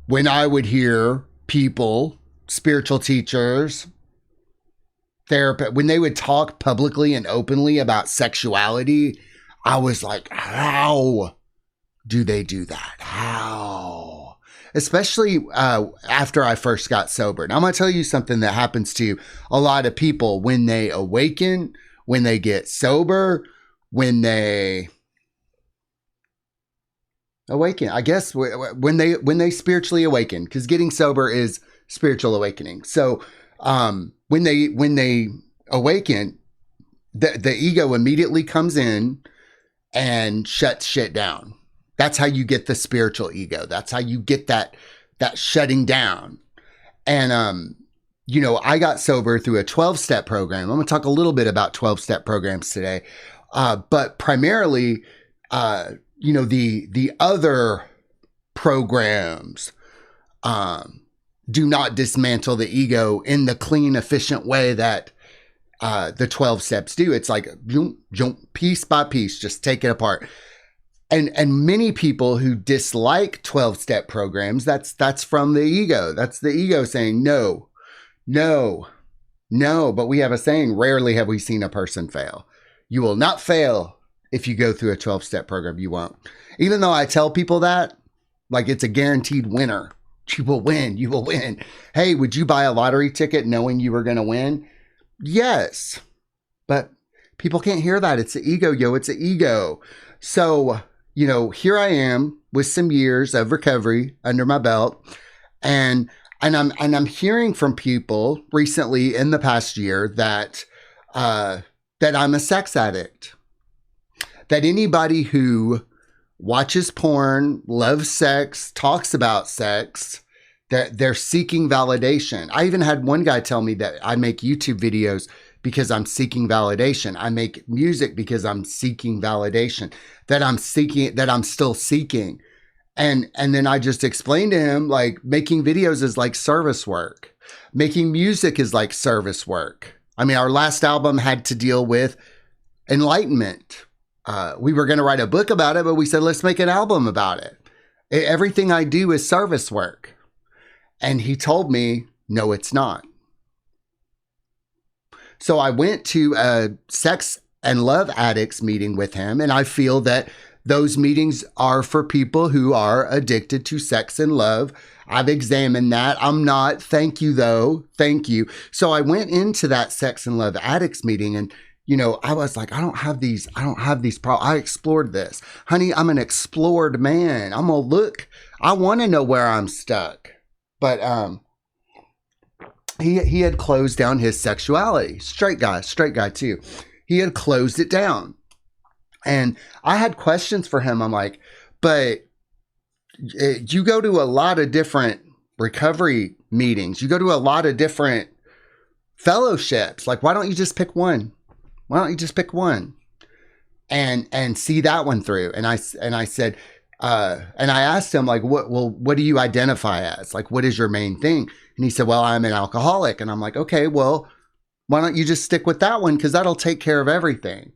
when I would hear people, spiritual teachers, therapists, when they would talk publicly and openly about sexuality, I was like, how do they do that? How? Especially after I first got sober. Now, I'm going to tell you something that happens to a lot of people when they awaken, when they get sober, when they awaken, I guess, when they spiritually awaken, because getting sober is spiritual awakening. So when they awaken, the ego immediately comes in and shuts shit down. That's how you get the spiritual ego. That's how you get that shutting down. And you know, I got sober through a 12-step program. I'm going to talk a little bit about 12-step programs today, but primarily, you know, the other programs do not dismantle the ego in the clean, efficient way that the 12 steps do. It's like jump, piece by piece, just take it apart. And many people who dislike 12-step programs, that's from the ego. That's the ego saying no, no, no. But we have a saying, rarely have we seen a person fail. You will not fail if you go through a 12-step program. You won't. Even though I tell people that, like, it's a guaranteed winner. You will win. You will win. Hey, would you buy a lottery ticket knowing you were going to win? Yes. But people can't hear that. It's the ego, yo. It's the ego. So, you know, here I am with some years of recovery under my belt. And I'm hearing from people recently in the past year that I'm a sex addict. That anybody who watches porn, loves sex, talks about sex, they're seeking validation. I even had one guy tell me that I make YouTube videos because I'm seeking validation. I make music because I'm seeking validation, that I'm still seeking. And then I just explained to him, like, making videos is like service work. Making music is like service work. I mean, our last album had to deal with enlightenment. We were going to write a book about it, but we said, let's make an album about it. Everything I do is service work. And he told me, no, it's not. So I went to a sex and love addicts meeting with him. And I feel that those meetings are for people who are addicted to sex and love. I've examined that. I'm not. Thank you, though. Thank you. So I went into that sex and love addicts meeting, and you know, I was like, I don't have these problems. I explored this. Honey, I'm an explored man. I'm gonna look. I want to know where I'm stuck. But he had closed down his sexuality. Straight guy too. He had closed it down. And I had questions for him. I'm like, but you go to a lot of different recovery meetings. You go to a lot of different fellowships. Like, why don't you just pick one? Why don't you just pick one and see that one through? And I said, and I asked him, like, what do you identify as? Like, what is your main thing? And he said, well, I'm an alcoholic. And I'm like, okay, well, why don't you just stick with that one? Because that'll take care of everything.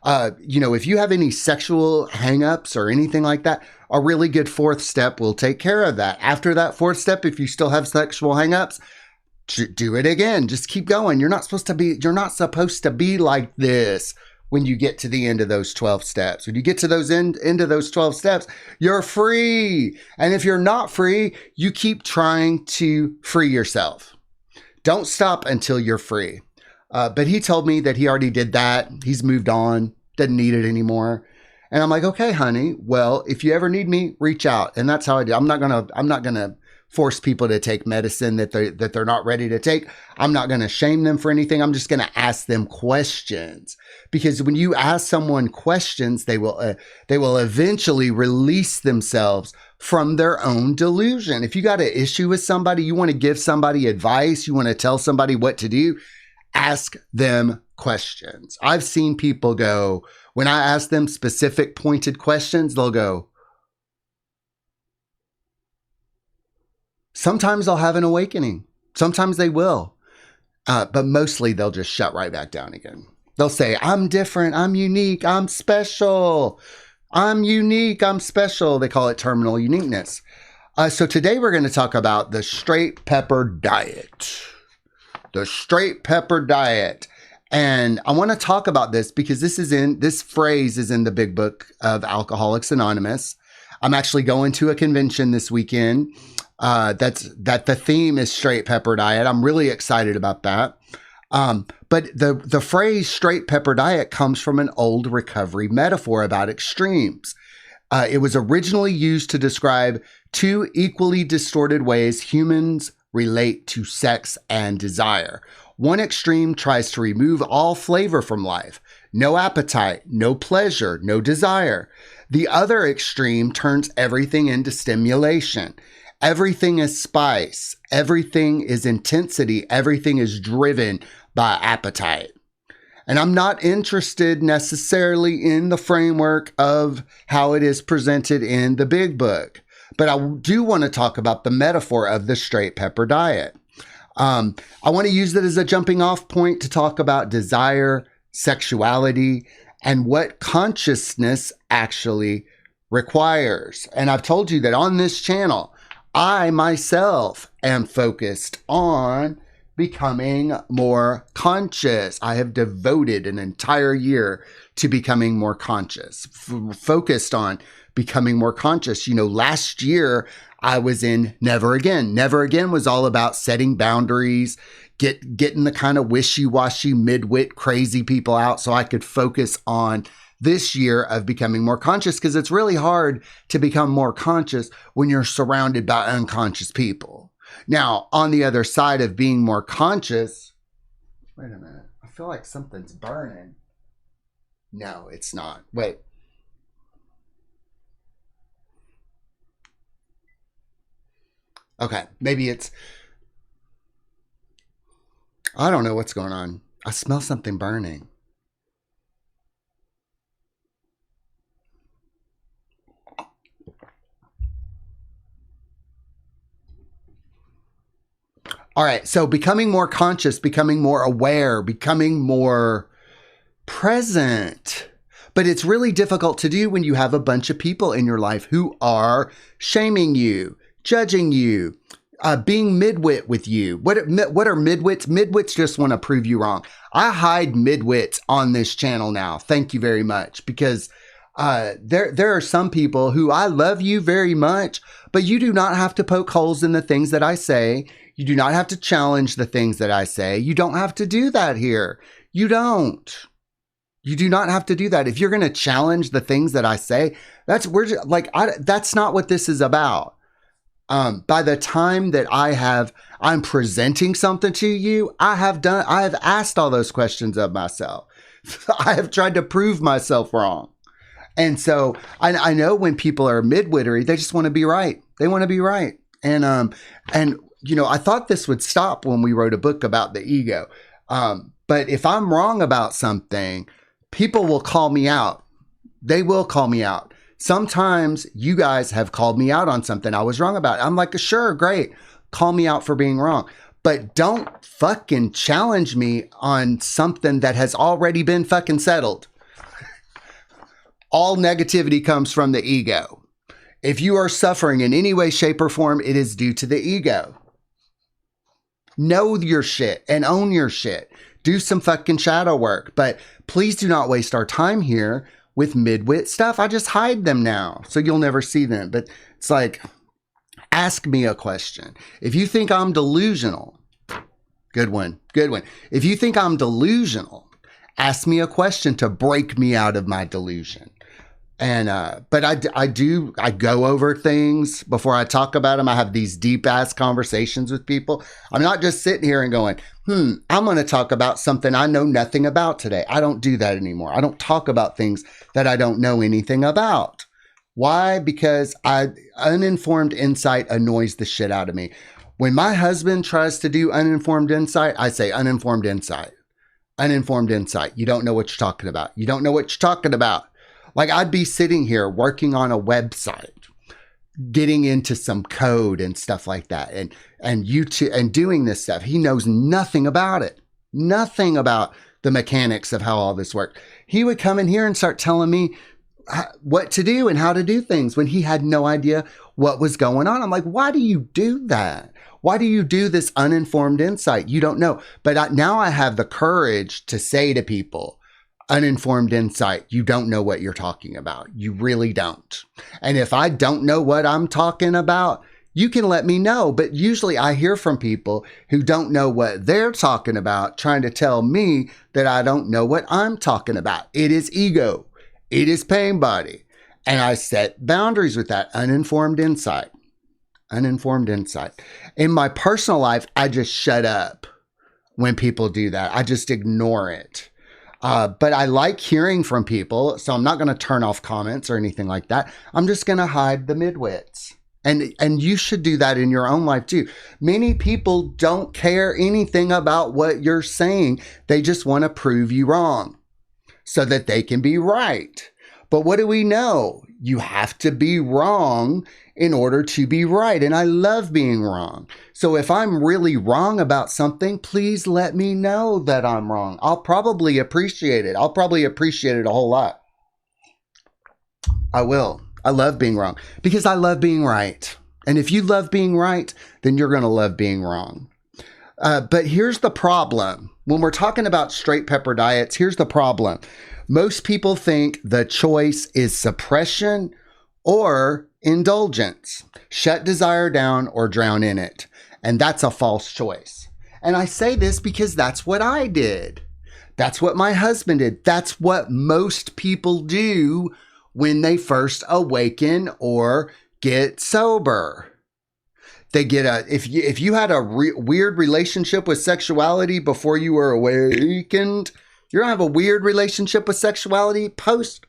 You know, if you have any sexual hangups or anything like that, a really good fourth step will take care of that. After that fourth step, if you still have sexual hangups, do it again. Just keep going. You're not supposed to be like this when you get to the end of those 12 steps. When you get to those end of those 12 steps, you're free. And if you're not free, you keep trying to free yourself. Don't stop until you're free. But he told me that he already did that. He's moved on, doesn't need it anymore. And I'm like, okay, honey, well, if you ever need me, reach out. And that's how I do. I'm not gonna force people to take medicine that they're not ready to take. I'm not gonna shame them for anything. I'm just gonna ask them questions, because when you ask someone questions, they will eventually release themselves from their own delusion. If you got an issue with somebody, you want to give somebody advice, you want to tell somebody what to do, ask them questions. I've seen people go, when I ask them specific pointed questions, they'll go. Sometimes they'll have an awakening. Sometimes they will. But mostly they'll just shut right back down again. They'll say, I'm different. I'm unique. I'm special. I'm unique. I'm special. They call it terminal uniqueness. So today we're going to talk about the straight pepper diet. The straight pepper diet. And I want to talk about this because this phrase is in the big book of Alcoholics Anonymous. I'm actually going to a convention this weekend. That the theme is straight pepper diet. I'm really excited about that. But the phrase straight pepper diet comes from an old recovery metaphor about extremes. It was originally used to describe two equally distorted ways humans relate to sex and desire. One extreme tries to remove all flavor from life. No appetite, no pleasure, no desire. The other extreme turns everything into stimulation. Everything is spice. Everything is intensity. Everything is driven by appetite. And I'm not interested necessarily in the framework of how it is presented in the big book, but I do want to talk about the metaphor of the straight pepper diet. I want to use it as a jumping off point to talk about desire, sexuality, and what consciousness actually requires. And I've told you that on this channel, I myself am focused on becoming more conscious. I have devoted an entire year to becoming more conscious, focused on becoming more conscious. You know, last year I was in Never Again. Never Again was all about setting boundaries, getting the kind of wishy-washy, midwit, crazy people out so I could focus on this year of becoming more conscious, because it's really hard to become more conscious when you're surrounded by unconscious people. Now, on the other side of being more conscious, wait a minute, I feel like something's burning. No, it's not. Wait. Okay, maybe it's, I don't know what's going on. I smell something burning. All right, so becoming more conscious, becoming more aware, becoming more present. But it's really difficult to do when you have a bunch of people in your life who are shaming you, judging you, being midwit with you. What are midwits? Midwits just want to prove you wrong. I hide midwits on this channel now. Thank you very much, because there are some people who, I love you very much, but you do not have to poke holes in the things that I say. You do not have to challenge the things that I say. You don't have to do that here. You don't. You do not have to do that. If you're going to challenge the things that I say, that's not what this is about. By the time that I'm presenting something to you, I have asked all those questions of myself. I have tried to prove myself wrong. And so I know when people are midwittery, they just want to be right. They want to be right. And you know, I thought this would stop when we wrote a book about the ego. But if I'm wrong about something, people will call me out. They will call me out. Sometimes you guys have called me out on something I was wrong about. I'm like, sure, great. Call me out for being wrong. But don't fucking challenge me on something that has already been fucking settled. All negativity comes from the ego. If you are suffering in any way, shape, or form, it is due to the ego. Know your shit and own your shit. Do some fucking shadow work. But please do not waste our time here with midwit stuff. I just hide them now, so you'll never see them. But it's like, ask me a question. If you think I'm delusional, good one. If you think I'm delusional, ask me a question to break me out of my delusion. And, but I go over things before I talk about them. I have these deep ass conversations with people. I'm not just sitting here and going, I'm going to talk about something I know nothing about today. I don't do that anymore. I don't talk about things that I don't know anything about. Why? Because uninformed insight annoys the shit out of me. When my husband tries to do uninformed insight, I say uninformed insight. Uninformed insight. You don't know what you're talking about. You don't know what you're talking about. Like, I'd be sitting here working on a website, getting into some code and stuff like that, and doing this stuff. He knows nothing about it, nothing about the mechanics of how all this worked. He would come in here and start telling me what to do and how to do things when he had no idea what was going on. I'm like, why do you do that? Why do you do this uninformed insight? You don't know. But now I have the courage to say to people, uninformed insight, you don't know what you're talking about. You really don't. And if I don't know what I'm talking about, you can let me know. But usually I hear from people who don't know what they're talking about, trying to tell me that I don't know what I'm talking about. It is ego. It is pain body. And I set boundaries with that uninformed insight. Uninformed insight. In my personal life, I just shut up when people do that. I just ignore it. But I like hearing from people, so I'm not going to turn off comments or anything like that. I'm just going to hide the midwits. And you should do that in your own life too. Many people don't care anything about what you're saying. They just want to prove you wrong so that they can be right. But what do we know? You have to be wrong in order to be right. And I love being wrong. So if I'm really wrong about something, please let me know that I'm wrong. I'll probably appreciate it. I'll probably appreciate it a whole lot. I will. I love being wrong because I love being right. And if you love being right, then you're going to love being wrong. But here's the problem. When we're talking about straight pepper diets, here's the problem. Most people think the choice is suppression or indulgence. Shut desire down or drown in it. And that's a false choice. And I say this because that's what I did. That's what my husband did. That's what most people do when they first awaken or get sober. They get if you had a weird relationship with sexuality before you were awakened, you're going to have a weird relationship with sexuality post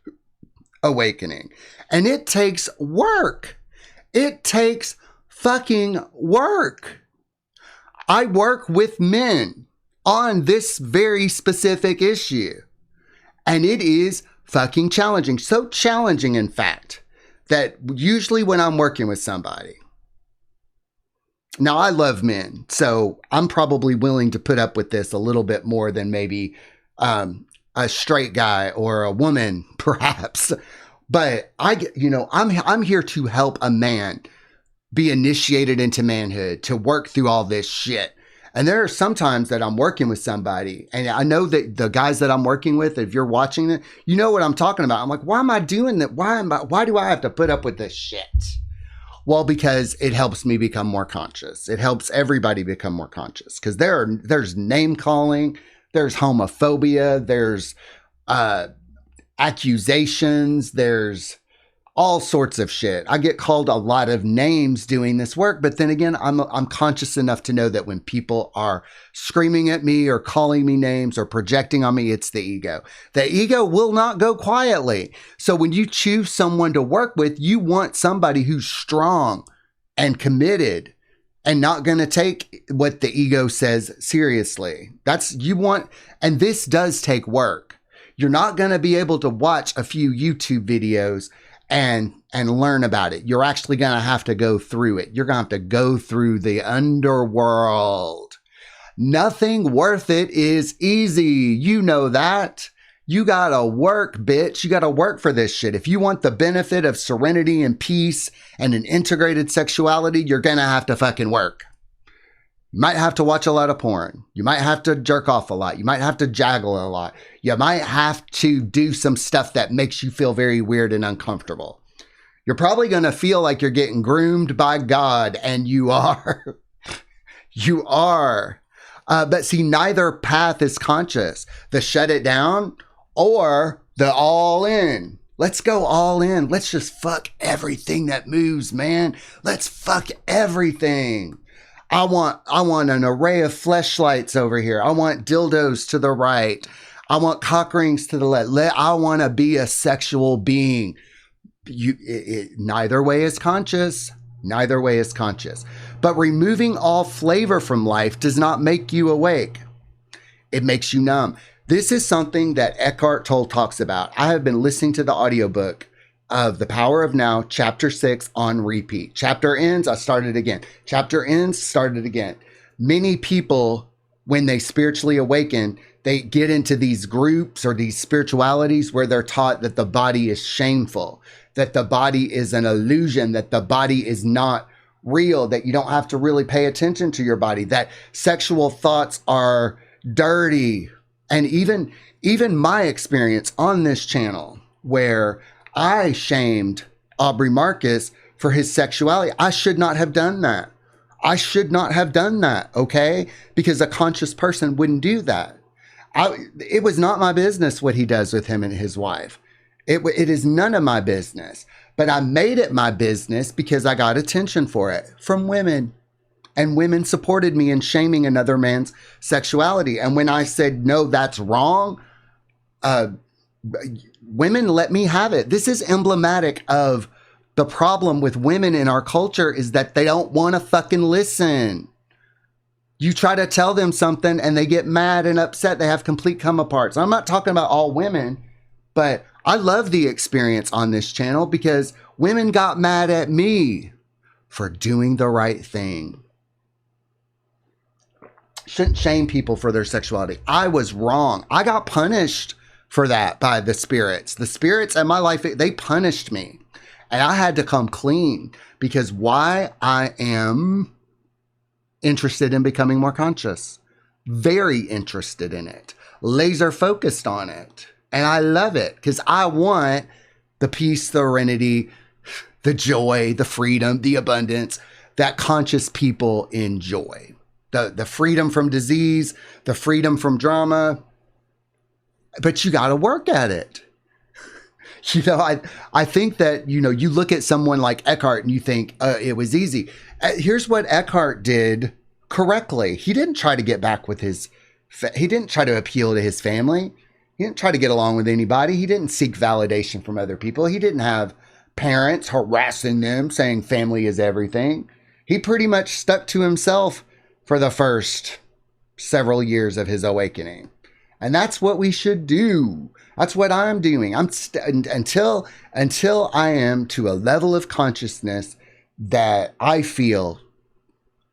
awakening. And it takes work. It takes fucking work. I work with men on this very specific issue. And it is fucking challenging. So challenging, in fact, that usually when I'm working with somebody, now I love men, so I'm probably willing to put up with this a little bit more than maybe a straight guy or a woman, perhaps. But I'm here to help a man be initiated into manhood, to work through all this shit. And there are some times that I'm working with somebody, and I know that the guys that I'm working with, if you're watching it, you know what I'm talking about. I'm like, why am I doing that? Why do I have to put up with this shit? Well, because it helps me become more conscious. It helps everybody become more conscious because there's name calling, there's homophobia, there's accusations, there's all sorts of shit. I get called a lot of names doing this work, but then again, I'm conscious enough to know that when people are screaming at me or calling me names or projecting on me, it's the ego. The ego will not go quietly. So when you choose someone to work with, you want somebody who's strong and committed and not going to take what the ego says seriously. And this does take work. You're not going to be able to watch a few YouTube videos and learn about it. You're actually going to have to go through it. You're going to have to go through the underworld. Nothing worth it is easy. You know that. You got to work, bitch. You got to work for this shit. If you want the benefit of serenity and peace and an integrated sexuality, you're going to have to fucking work. You might have to watch a lot of porn. You might have to jerk off a lot. You might have to jaggle a lot. You might have to do some stuff that makes you feel very weird and uncomfortable. You're probably going to feel like you're getting groomed by God, and you are. You are. But see, neither path is conscious. The shut it down or the all in. Let's go all in. Let's just fuck everything that moves, man. Let's fuck everything. I want an array of fleshlights over here. I want dildos to the right. I want cock rings to the left. I want to be a sexual being. Neither way is conscious. Neither way is conscious. But removing all flavor from life does not make you awake. It makes you numb. This is something that Eckhart Tolle talks about. I have been listening to the audiobook of The Power of Now, chapter 6 on repeat. Chapter ends, I started again. Chapter ends, started again. Many people, when they spiritually awaken, they get into these groups or these spiritualities where they're taught that the body is shameful, that the body is an illusion, that the body is not real, that you don't have to really pay attention to your body, that sexual thoughts are dirty. And even my experience on this channel where I shamed Aubrey Marcus for his sexuality, I should not have done that. I should not have done that, okay? Because a conscious person wouldn't do that. It was not my business what he does with him and his wife. It is none of my business. But I made it my business because I got attention for it from women. And women supported me in shaming another man's sexuality. And when I said, no, that's wrong, women let me have it. This is emblematic of the problem with women in our culture, is that they don't want to fucking listen. You try to tell them something and they get mad and upset. They have complete come aparts. I'm not talking about all women, but I love the experience on this channel because women got mad at me for doing the right thing. Shouldn't shame people for their sexuality. I was wrong. I got punished for that by the spirits. The spirits in my life, they punished me. And I had to come clean because why? I am interested in becoming more conscious. Very interested in it. Laser focused on it. And I love it because I want the peace, the serenity, the joy, the freedom, the abundance that conscious people enjoy. The freedom from disease, the freedom from drama. But you got to work at it. You know, I think that, you know, you look at someone like Eckhart and you think it was easy. Here's what Eckhart did correctly. He didn't try to get back with he didn't try to appeal to his family. He didn't try to get along with anybody. He didn't seek validation from other people. He didn't have parents harassing them saying family is everything. He pretty much stuck to himself for the first several years of his awakening. And that's what we should do. That's what I'm doing. Until I am to a level of consciousness that I feel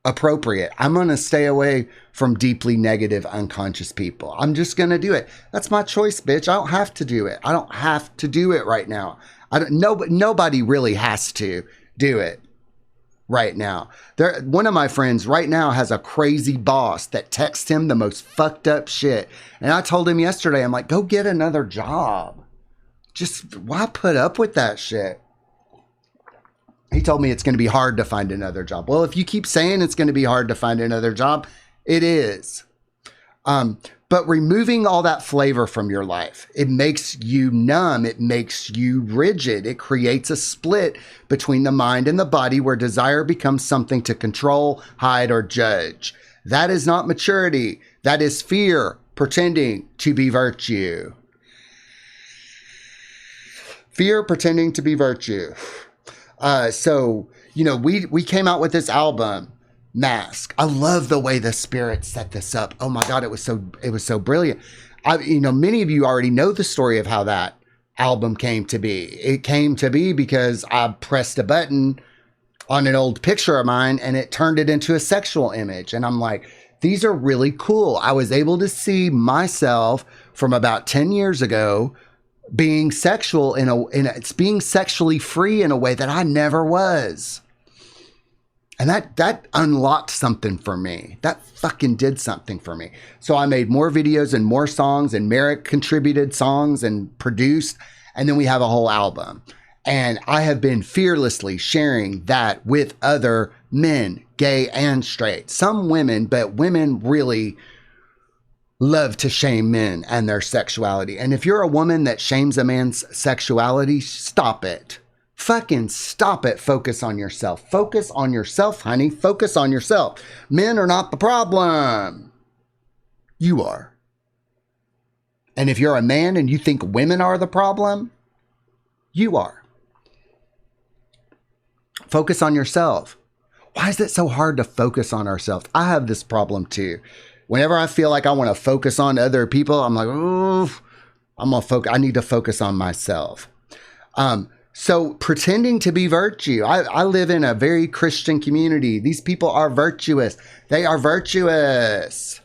appropriate, I'm going to stay away from deeply negative, unconscious people. I'm just going to do it. That's my choice, bitch. I don't have to do it. I don't have to do it right now. Nobody really has to do it right now. One of my friends right now has a crazy boss that texts him the most fucked up shit. And I told him yesterday, I'm like, go get another job. Just why put up with that shit? He told me it's going to be hard to find another job. Well, if you keep saying it's going to be hard to find another job, it is. But removing all that flavor from your life, it makes you numb. It makes you rigid. It creates a split between the mind and the body where desire becomes something to control, hide, or judge. That is not maturity. That is fear pretending to be virtue. Fear pretending to be virtue. So, you know, we came out with this album, Mask. I love the way the spirit set this up. Oh my God, it was so brilliant. Many of you already know the story of how that album came to be. It came to be because I pressed a button on an old picture of mine and it turned it into a sexual image. And I'm like, these are really cool. I was able to see myself from about 10 years ago being sexual it's being sexually free in a way that I never was. And that unlocked something for me. That fucking did something for me. So I made more videos and more songs, and Merrick contributed songs and produced, and then we have a whole album. And I have been fearlessly sharing that with other men, gay and straight. Some women, but women really love to shame men and their sexuality. And if you're a woman that shames a man's sexuality, stop it. Fucking stop it. Focus on yourself. Focus on yourself, honey. Focus on yourself. Men are not the problem. You are. And if you're a man and you think women are the problem, you are. Focus on yourself. Why is it so hard to focus on ourselves? I have this problem too. Whenever I feel like I want to focus on other people, I'm like, oh, I need to focus on myself. So pretending to be virtue. I live in a very Christian community. These people are virtuous. They are virtuous.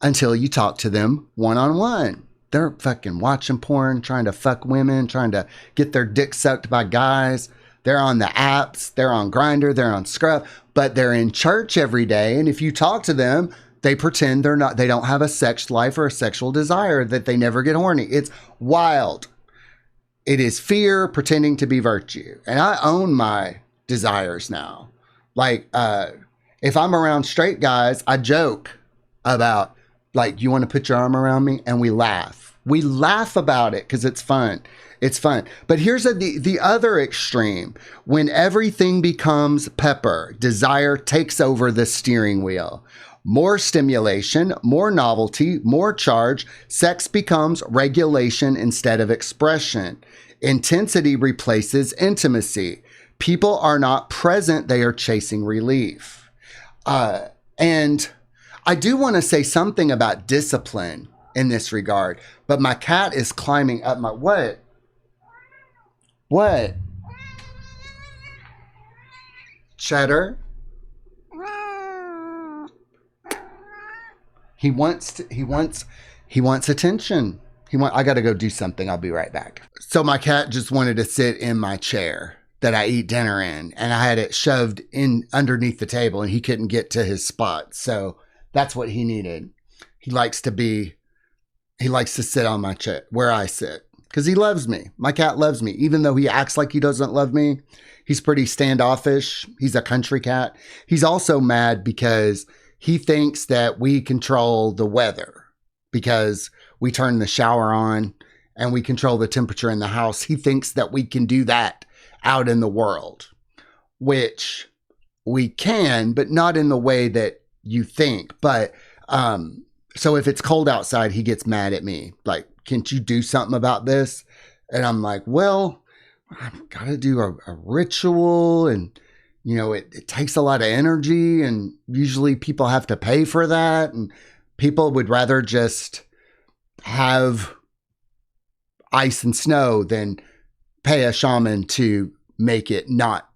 until you talk to them one-on-one. They're fucking watching porn, trying to fuck women, trying to get their dick sucked by guys. They're on the apps, they're on Grindr, they're on Scruff, but they're in church every day. And if you talk to them, they pretend they don't have a sex life or a sexual desire, that they never get horny. It's wild. It is fear pretending to be virtue. And I own my desires now. Like, if I'm around straight guys, I joke about, like, you want to put your arm around me? And we laugh. We laugh about it because it's fun. It's fun. But here's the other extreme. When everything becomes pepper, desire takes over the steering wheel. More stimulation, more novelty, more charge. Sex becomes regulation instead of expression. Intensity replaces intimacy. People are not present. They are chasing relief. And I do want to say something about discipline in this regard, but my cat is climbing up my... What? What? Cheddar? He wants attention. I got to go do something. I'll be right back. So my cat just wanted to sit in my chair that I eat dinner in, and I had it shoved in underneath the table, and he couldn't get to his spot. So that's what he needed. He likes to sit on my chair where I sit because he loves me. My cat loves me. Even though he acts like he doesn't love me, he's pretty standoffish. He's a country cat. He's also mad because he thinks that we control the weather because we turn the shower on and we control the temperature in the house. He thinks that we can do that out in the world, which we can, but not in the way that you think. But so if it's cold outside, he gets mad at me. Like, can't you do something about this? And I'm like, well, I've got to do a ritual, and you know, it takes a lot of energy, and usually people have to pay for that, and people would rather just have ice and snow than pay a shaman to make it not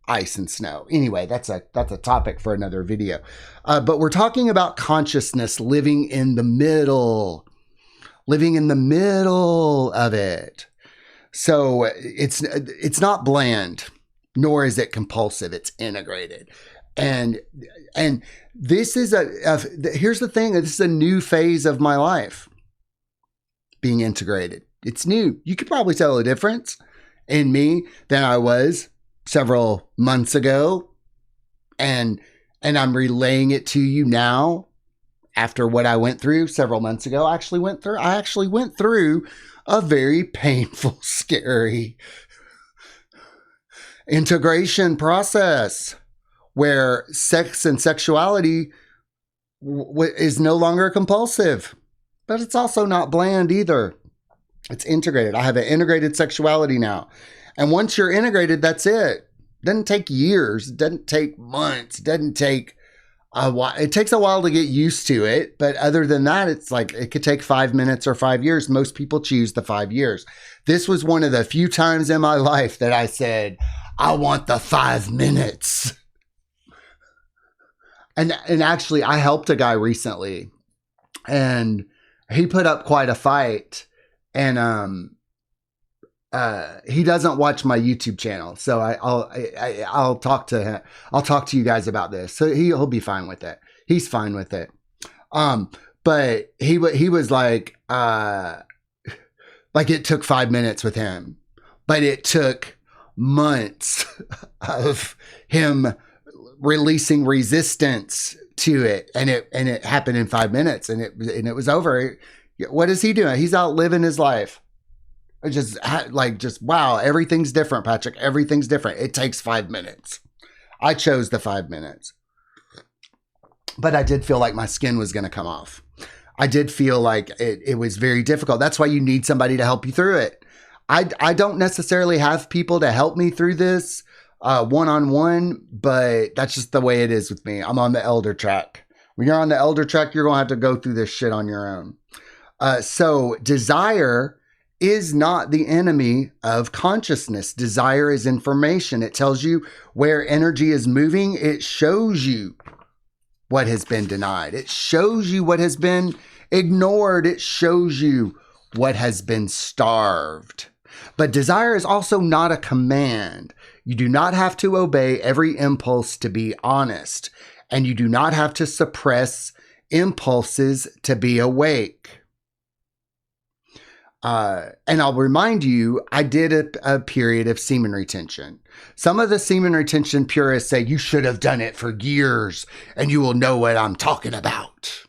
ice and snow. Anyway, that's a topic for another video. But we're talking about consciousness living in the middle of it. So it's not bland, nor is it compulsive. It's integrated. And this is here's the thing. This is a new phase of my life, being integrated. It's new. You could probably tell a difference in me than I was several months ago. And I'm relaying it to you now after what I went through several months ago. I actually went through a very painful, scary integration process where sex and sexuality is no longer compulsive, but it's also not bland either. It's integrated. I have an integrated sexuality now. And once you're integrated, that's it. It doesn't take years. It doesn't take months. It doesn't take a while. It takes a while to get used to it. But other than that, it's like it could take 5 minutes or 5 years. Most people choose the 5 years. This was one of the few times in my life that I said, I want the 5 minutes. And actually, I helped a guy recently, and he put up quite a fight. And he doesn't watch my YouTube channel, so I'll talk to him. I'll talk to you guys about this. So he'll be fine with it. He's fine with it. But he was like it took 5 minutes with him, but it took months of him releasing resistance to it, and it happened in 5 minutes, and it was over. What is he doing? He's out living his life. Just wow, everything's different, Patrick. Everything's different. It takes 5 minutes. I chose the 5 minutes. But I did feel like my skin was going to come off. I did feel like it was very difficult. That's why you need somebody to help you through it. I don't necessarily have people to help me through this one-on-one, but that's just the way it is with me. I'm on the elder track. When you're on the elder track, you're going to have to go through this shit on your own. So desire is not the enemy of consciousness. Desire is information. It tells you where energy is moving. It shows you what has been denied. It shows you what has been ignored. It shows you what has been starved. But desire is also not a command. You do not have to obey every impulse to be honest, and you do not have to suppress impulses to be awake. And I'll remind you, I did a period of semen retention. Some of the semen retention purists say you should have done it for years and you will know what I'm talking about.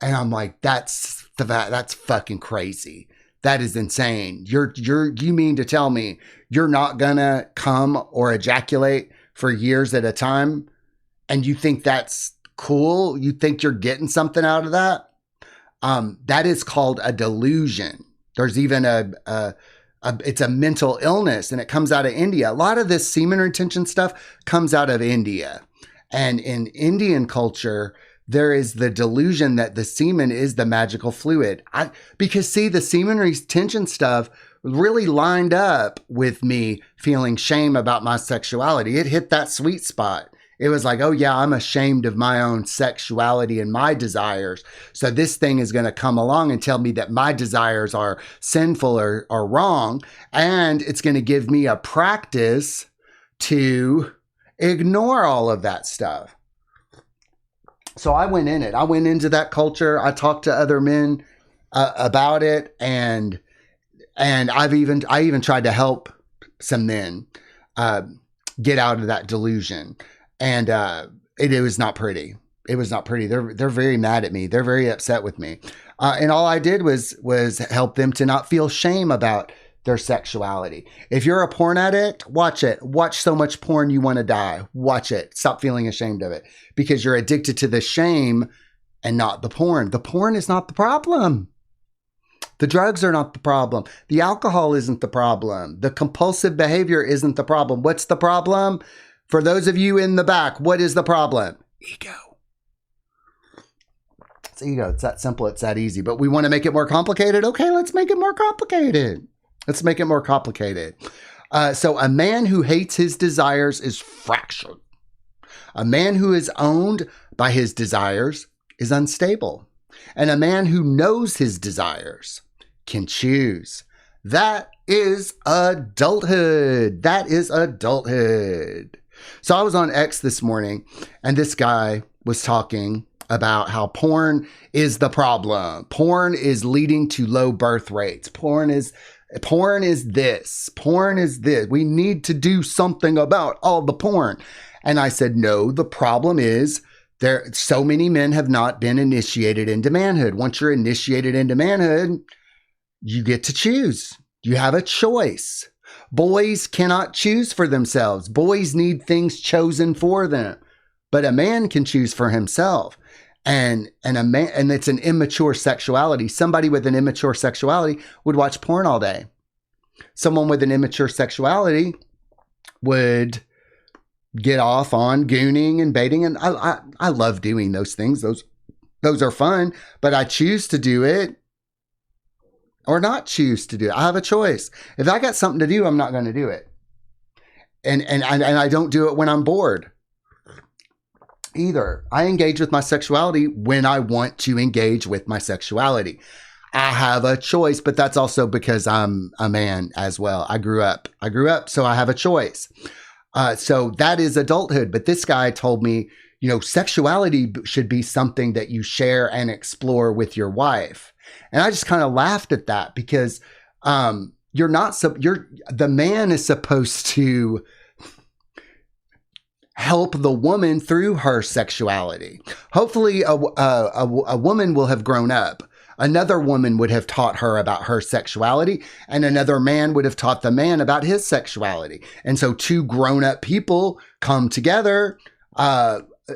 And I'm like, that's fucking crazy. That is insane. You mean to tell me you're not gonna come or ejaculate for years at a time? And you think that's cool? You think you're getting something out of that? That is called a delusion. There's even it's a mental illness, and it comes out of India. A lot of this semen retention stuff comes out of India. And in Indian culture, there is the delusion that the semen is the magical fluid. Because see, the semen retention stuff really lined up with me feeling shame about my sexuality. It hit that sweet spot. It was like, oh yeah, I'm ashamed of my own sexuality and my desires. So this thing is going to come along and tell me that my desires are sinful or wrong. And it's going to give me a practice to ignore all of that stuff. So I went in it. I went into that culture. I talked to other men about it. And I even tried to help some men get out of that delusion. And it was not pretty. It was not pretty. They're very mad at me. They're very upset with me. And all I did was help them to not feel shame about their sexuality. If you're a porn addict, watch it. Watch so much porn you want to die. Watch it. Stop feeling ashamed of it because you're addicted to the shame and not the porn. The porn is not the problem. The drugs are not the problem. The alcohol isn't the problem. The compulsive behavior isn't the problem. What's the problem? For those of you in the back, what is the problem? Ego. It's ego. It's that simple. It's that easy. But we want to make it more complicated. Okay, let's make it more complicated. Let's make it more complicated. So a man who hates his desires is fractured. A man who is owned by his desires is unstable. And a man who knows his desires can choose. That is adulthood. That is adulthood. So I was on X this morning, and this guy was talking about how porn is the problem. Porn is leading to low birth rates. Porn is this. Porn is this. We need to do something about all the porn. And I said, no, the problem is so many men have not been initiated into manhood. Once you're initiated into manhood, you get to choose. You have a choice. Boys cannot choose for themselves. Boys need things chosen for them. But a man can choose for himself. And it's an immature sexuality. Somebody with an immature sexuality would watch porn all day. Someone with an immature sexuality would get off on gooning and baiting. And I love doing those things. Those are fun, but I choose to do it or not choose to do it. I have a choice. If I got something to do, I'm not going to do it. And I don't do it when I'm bored either. I engage with my sexuality when I want to engage with my sexuality. I have a choice, but that's also because I'm a man as well. I grew up, so I have a choice. So that is adulthood. But this guy told me, sexuality should be something that you share and explore with your wife. And I just kind of laughed at that because the man is supposed to help the woman through her sexuality. Hopefully a woman will have grown up. Another woman would have taught her about her sexuality, and another man would have taught the man about his sexuality. And so two grown-up people come together,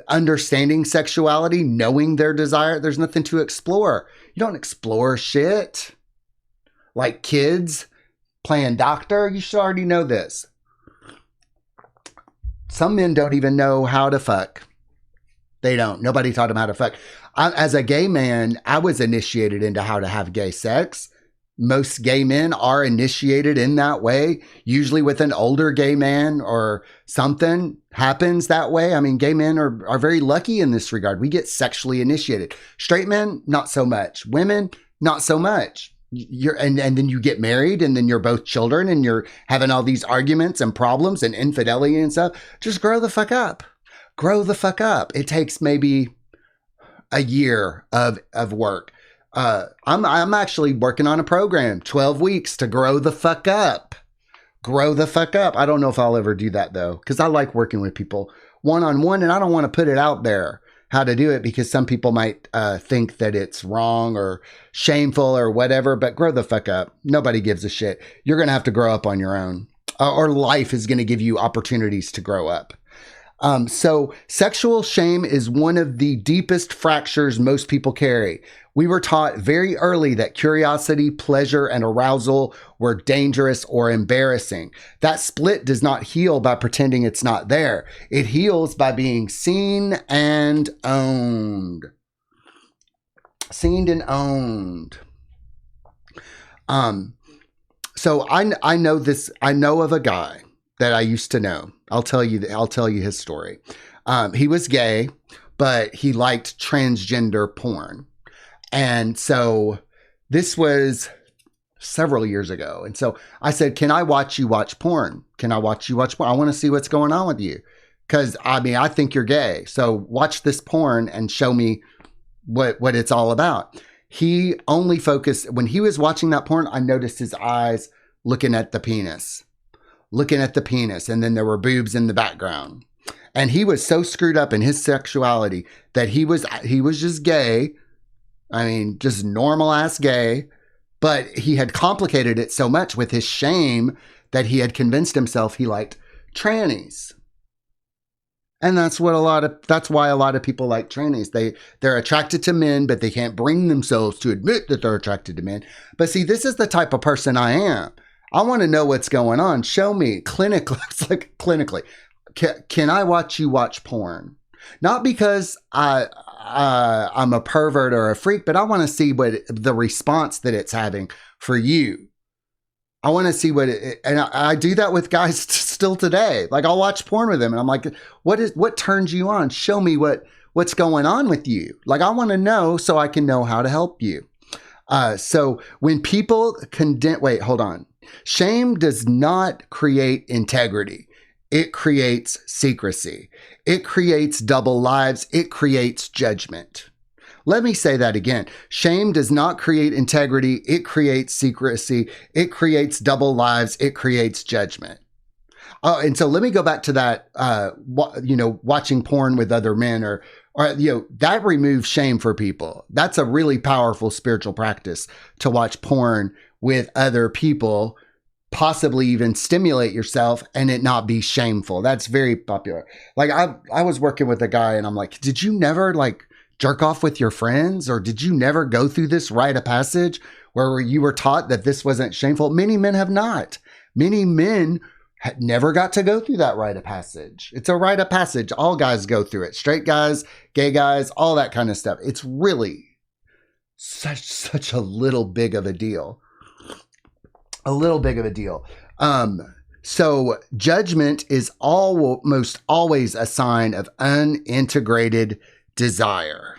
understanding sexuality, knowing their desire. There's nothing to explore. You don't explore shit. Like kids playing doctor, you should already know this. Some men don't even know how to fuck. They don't. Nobody taught them how to fuck. As a gay man, I was initiated into how to have gay sex. most gay men are initiated in that way, usually with an older gay man or something happens that way. I mean, gay men are very lucky in this regard. We get sexually initiated. Straight men, not so much. Women, not so much. And then you get married and then you're both children and you're having all these arguments and problems and infidelity and stuff. Just grow the fuck up. Grow the fuck up. It takes maybe a year of work. I'm actually working on a program, 12 weeks to grow the fuck up. Grow the fuck up. I don't know if I'll ever do that though, because I like working with people one-on-one and I don't want to put it out there how to do it because some people might think that it's wrong or shameful or whatever, but grow the fuck up. Nobody gives a shit. You're going to have to grow up on your own, or life is going to give you opportunities to grow up. So sexual shame is one of the deepest fractures most people carry. We were taught very early that curiosity, pleasure, and arousal were dangerous or embarrassing. That split does not heal by pretending it's not there. It heals by being seen and owned. Seen and owned. So I know this. I know of a guy that I used to know. I'll tell you his story. He was gay, but he liked transgender porn. And so this was several years ago. And so I said, can I watch you watch porn? Can I watch you watch porn? I want to see what's going on with you. Because, I mean, I think you're gay. So watch this porn and show me what it's all about. He only focused, when he was watching that porn, I noticed his eyes looking at the penis. And then there were boobs in the background. And he was so screwed up in his sexuality that he was just gay. I mean, just normal ass gay, but he had complicated it so much with his shame that he had convinced himself he liked trannies. And that's why a lot of people like trannies. They're attracted to men, but they can't bring themselves to admit that they're attracted to men. But see, this is the type of person I am. I want to know what's going on. Show me clinically. It's like clinically. Can I watch you watch porn? Not because I'm a pervert or a freak, but I want to see what the response that it's having for you. I want to see and I do that with guys still today. Like I'll watch porn with them and I'm like, what turns you on? Show me what's going on with you. Like I want to know so I can know how to help you. So when people wait, hold on. Shame does not create integrity. It creates secrecy. It creates double lives. It creates judgment. Let me say that again. Shame does not create integrity. It creates secrecy. It creates double lives. It creates judgment. And so let me go back to that, watching porn with other men or that removes shame for people. That's a really powerful spiritual practice to watch porn with other people, possibly even stimulate yourself and it not be shameful. That's very popular. Like I was working with a guy and I'm like, did you never like jerk off with your friends? Or did you never go through this rite of passage where you were taught that this wasn't shameful? Many men have not. Many men never got to go through that rite of passage. It's a rite of passage. All guys go through it. Straight guys, gay guys, all that kind of stuff. It's really such a little big of a deal. A little big of a deal. So judgment is almost always a sign of unintegrated desire.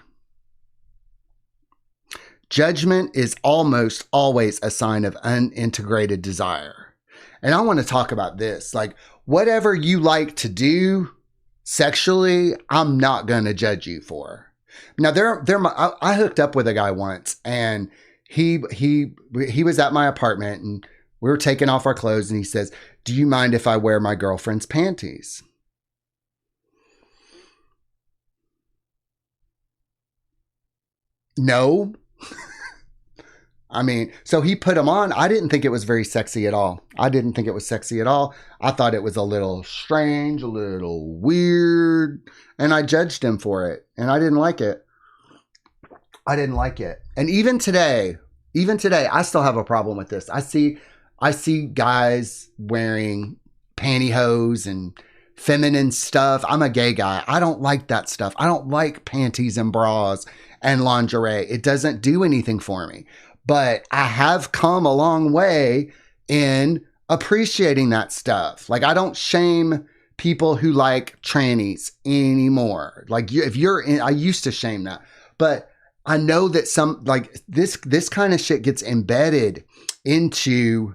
Judgment is almost always a sign of unintegrated desire. And I want to talk about this. Like, whatever you like to do sexually, I'm not going to judge you for. Now, I hooked up with a guy once, and he was at my apartment, and we were taking off our clothes, and he says, "Do you mind if I wear my girlfriend's panties?" No. I mean, so he put them on. I didn't think it was very sexy at all. I thought it was a little strange, a little weird, and I judged him for it, and I didn't like it. And even today, I still have a problem with this. I see guys wearing pantyhose and feminine stuff. I'm a gay guy. I don't like that stuff. I don't like panties and bras and lingerie. It doesn't do anything for me. but I have come a long way in appreciating that stuff. Like, I don't shame people who like trannies anymore. Like, if you're in, I used to shame that, but I know that some, like, this kind of shit gets embedded into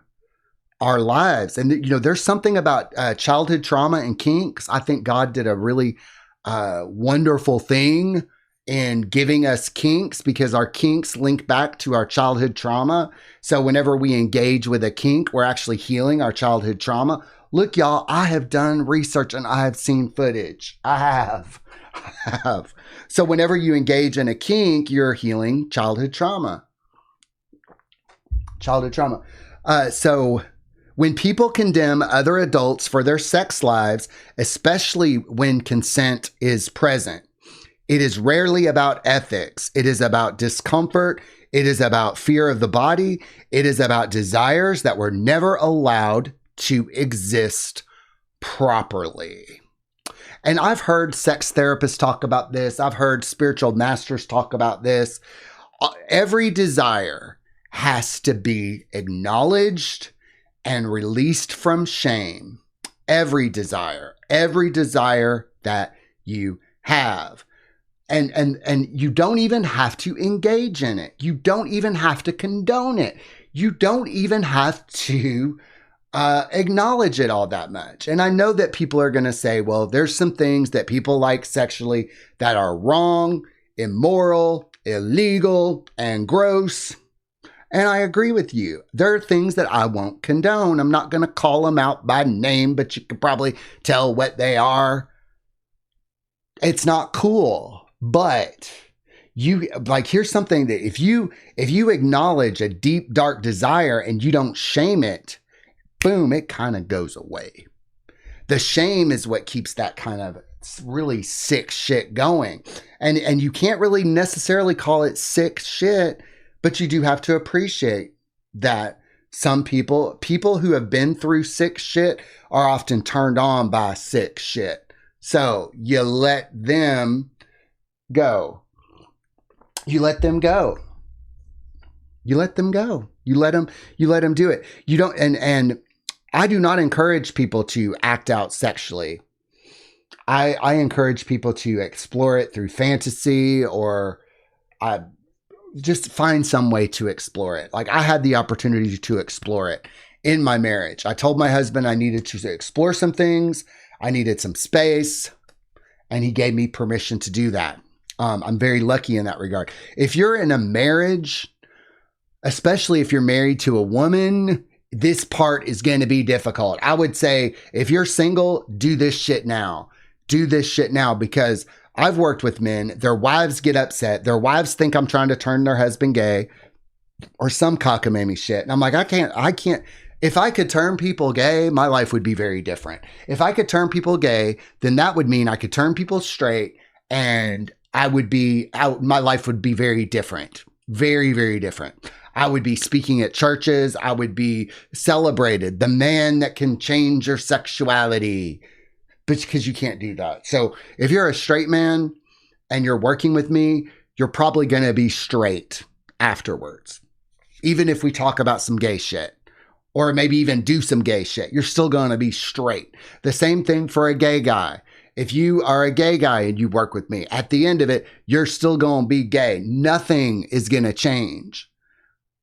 our lives. And, you know, there's something about childhood trauma and kinks. I think God did a really wonderful thing in giving us kinks, because our kinks link back to our childhood trauma. So whenever we engage with a kink, we're actually healing our childhood trauma. Look, y'all, I have done research and I have seen footage. I have. So whenever you engage in a kink, you're healing childhood trauma. So when people condemn other adults for their sex lives, especially when consent is present, it is rarely about ethics. It is about discomfort. It is about fear of the body. It is about desires that were never allowed to exist properly. And I've heard sex therapists talk about this. I've heard spiritual masters talk about this. Every desire has to be acknowledged and released from shame. Every desire that you have. And you don't even have to engage in it. You don't even have to condone it. You don't even have to acknowledge it all that much. And I know that people are going to say, well, there's some things that people like sexually that are wrong, immoral, illegal, and gross. And I agree with you. There are things that I won't condone. I'm not going to call them out by name, but you can probably tell what they are. It's not cool. But you, like, here's something that if you acknowledge a deep, dark desire and you don't shame it, boom, it kind of goes away. The shame is what keeps that kind of really sick shit going. And you can't really necessarily call it sick shit, but you do have to appreciate that some people who have been through sick shit are often turned on by sick shit. So you let them go. You let them go. You let them go. You let them do it. You don't, and I do not encourage people to act out sexually. I encourage people to explore it through fantasy, or just find some way to explore it. Like, I had the opportunity to explore it in my marriage. I told my husband I needed to explore some things. I needed some space, and he gave me permission to do that. I'm very lucky in that regard. If you're in a marriage, especially if you're married to a woman, this part is going to be difficult. I would say if you're single, do this shit now. Do this shit now, because I've worked with men, their wives get upset. Their wives think I'm trying to turn their husband gay or some cockamamie shit. And I'm like, I can't. If I could turn people gay, my life would be very different. If I could turn people gay, then that would mean I could turn people straight, and my life would be very different. Very, very different. I would be speaking at churches. I would be celebrated. The man that can change your sexuality. But because you can't do that. So if you're a straight man and you're working with me, you're probably going to be straight afterwards. Even if we talk about some gay shit, or maybe even do some gay shit, you're still going to be straight. The same thing for a gay guy. If you are a gay guy and you work with me, at the end of it, you're still going to be gay. Nothing is going to change.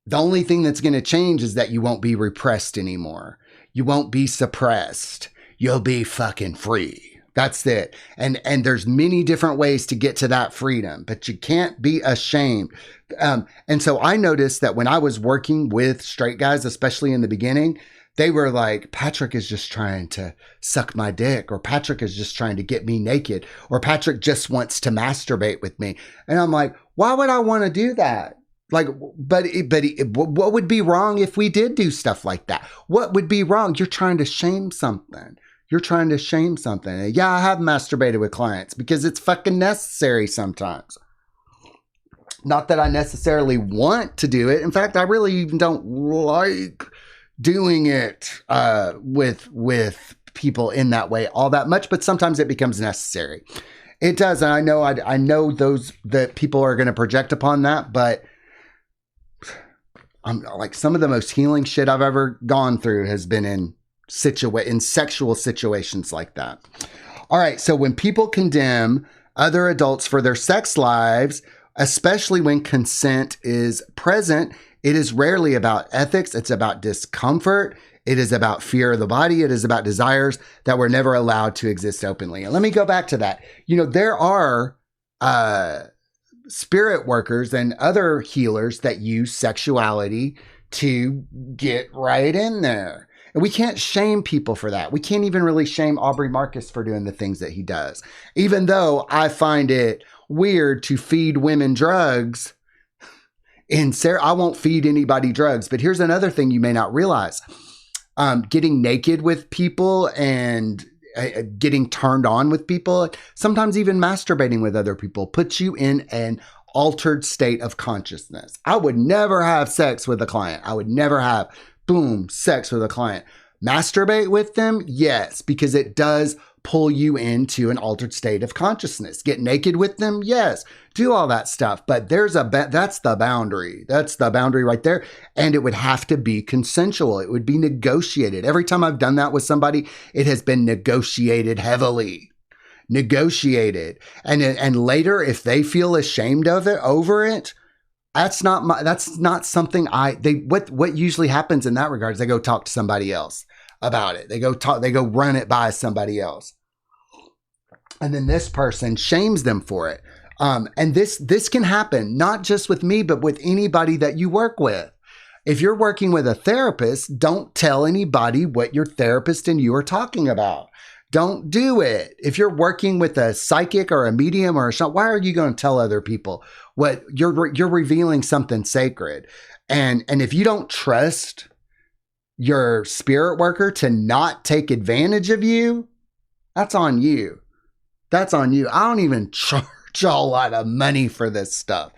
The only thing that's going to change is that you won't be repressed anymore. You won't be suppressed. You'll be fucking free. That's it. And there's many different ways to get to that freedom, but you can't be ashamed. And so I noticed that when I was working with straight guys, especially in the beginning, they were like, Patrick is just trying to suck my dick, or Patrick is just trying to get me naked, or Patrick just wants to masturbate with me. And I'm like, why would I want to do that? Like, but what would be wrong if we did do stuff like that? What would be wrong? You're trying to shame something. You're trying to shame something. And yeah, I have masturbated with clients because it's fucking necessary sometimes. Not that I necessarily want to do it. In fact, I really even don't like doing it with people in that way all that much, but sometimes it becomes necessary. It does. And I know those that people are going to project upon that, but like some of the most healing shit I've ever gone through has been in sexual situations like that. All right. So when people condemn other adults for their sex lives, especially when consent is present, it is rarely about ethics. It's about discomfort. It is about fear of the body. It is about desires that were never allowed to exist openly. And let me go back to that. There are spirit workers and other healers that use sexuality to get right in there. And we can't shame people for that. We can't even really shame Aubrey Marcus for doing the things that he does. Even though I find it weird to feed women drugs. I won't feed anybody drugs. But here's another thing you may not realize. Getting naked with people and getting turned on with people, sometimes even masturbating with other people, puts you in an altered state of consciousness. I would never have sex with a client. I would never have, sex with a client. Masturbate with them? Yes, because it does pull you into an altered state of consciousness. Get naked with them? Yes. Do all that stuff. But that's the boundary. That's the boundary right there. And it would have to be consensual. It would be negotiated. Every time I've done that with somebody, it has been negotiated heavily. Negotiated. And later, if they feel ashamed of it, over it, that's not something what usually happens in that regard is they go talk to somebody else about it. They go run it by somebody else. And then this person shames them for it. And this can happen not just with me, but with anybody that you work with. If you're working with a therapist, don't tell anybody what your therapist and you are talking about. Don't do it. If you're working with a psychic or a medium or something, why are you going to tell other people what you're revealing something sacred? And if you don't trust your spirit worker to not take advantage of you, that's on you. That's on you. I don't even charge a lot of money for this stuff.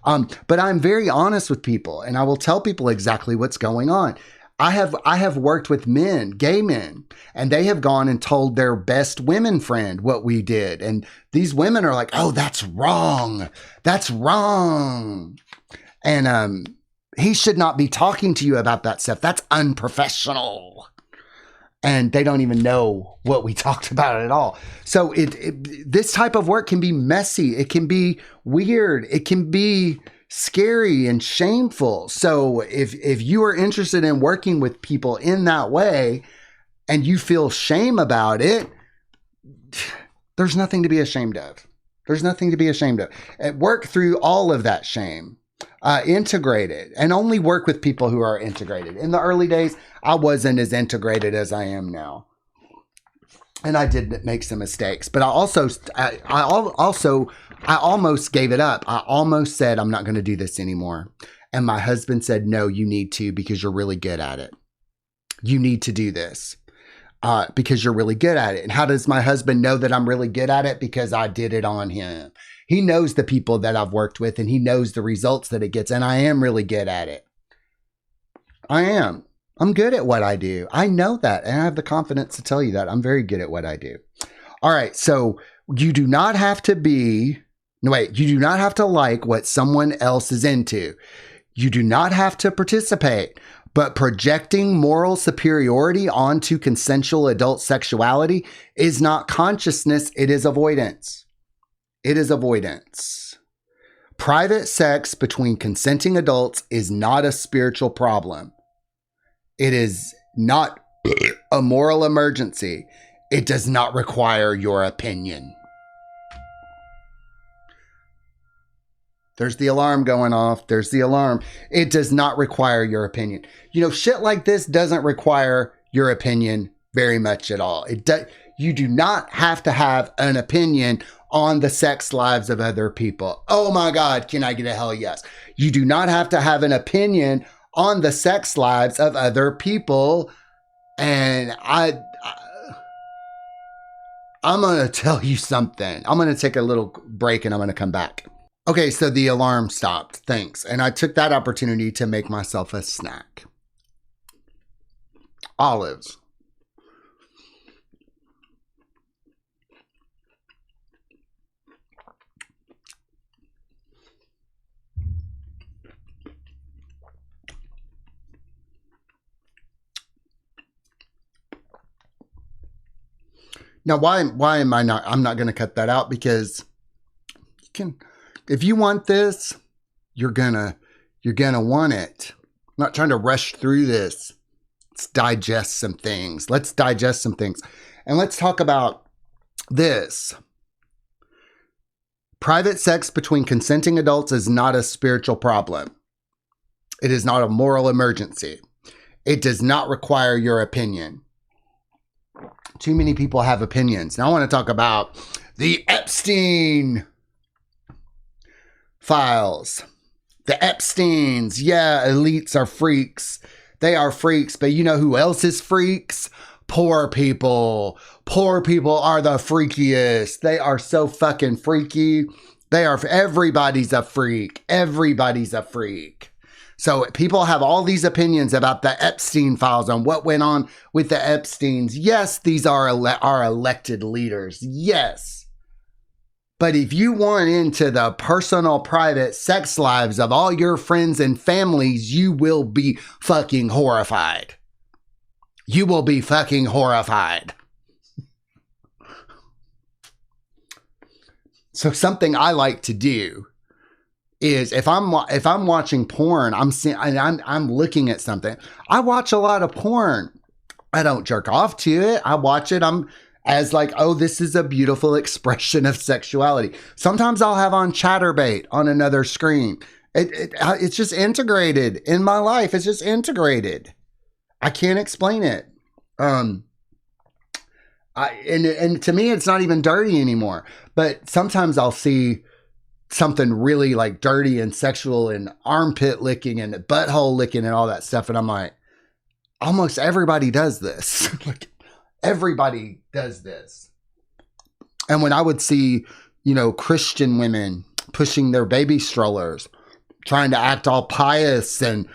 But I'm very honest with people and I will tell people exactly what's going on. I have worked with men, gay men, and they have gone and told their best women friend what we did. And these women are like, oh, that's wrong. That's wrong. And he should not be talking to you about that stuff. That's unprofessional. And they don't even know what we talked about at all. So this type of work can be messy. It can be weird. It can be scary and shameful. So if you are interested in working with people in that way and you feel shame about it, there's nothing to be ashamed of. There's nothing to be ashamed of. And work through all of that shame. Integrate it and only work with people who are integrated. In the early days, I wasn't as integrated as I am now. And I did make some mistakes, but I almost gave it up. I almost said, I'm not going to do this anymore. And my husband said, no, you need to, because you're really good at it. You need to do this because you're really good at it. And how does my husband know that I'm really good at it? Because I did it on him. He knows the people that I've worked with and he knows the results that it gets. And I am really good at it. I am. I'm good at what I do. I know that. And I have the confidence to tell you that I'm very good at what I do. All right. So you do not have to like what someone else is into. You do not have to participate, but projecting moral superiority onto consensual adult sexuality is not consciousness. It is avoidance. It is avoidance. Private sex between consenting adults is not a spiritual problem. It is not a moral emergency. It does not require your opinion. There's the alarm going off. There's the alarm. It does not require your opinion. Shit like this doesn't require your opinion very much at all. You do not have to have an opinion on the sex lives of other people. Oh my God, can I get a hell yes? You do not have to have an opinion on the sex lives of other people. And I'm going to tell you something. I'm going to take a little break and I'm going to come back. Okay, so the alarm stopped. Thanks. And I took that opportunity to make myself a snack. Olives. Now, why am I not? I'm not going to cut that out because you can, if you want this, you're gonna want it. I'm not trying to rush through this. Let's digest some things. And let's talk about this. Private sex between consenting adults is not a spiritual problem. It is not a moral emergency. It does not require your opinion. Too many people have opinions. Now I want to talk about the Epstein files. The Epsteins. Yeah, elites are freaks. They are freaks. But you know who else is freaks? Poor people. Poor people are the freakiest. They are so fucking freaky. Everybody's a freak. Everybody's a freak. So people have all these opinions about the Epstein files on what went on with the Epsteins. Yes, these are our elected leaders. Yes. But if you want into the personal, private sex lives of all your friends and families, you will be fucking horrified. You will be fucking horrified. So something I like to do is if I'm watching porn, I'm looking at something. I watch a lot of porn. I don't jerk off to it. I watch it. I'm as like, oh, this is a beautiful expression of sexuality. Sometimes I'll have on Chatterbait on another screen. It's just integrated in my life. It's just integrated. I can't explain it. And to me, it's not even dirty anymore. But sometimes I'll see something really like dirty and sexual and armpit licking and butthole licking and all that stuff. And I'm like, almost everybody does this. Like everybody does this. And when I would see, Christian women pushing their baby strollers, trying to act all pious and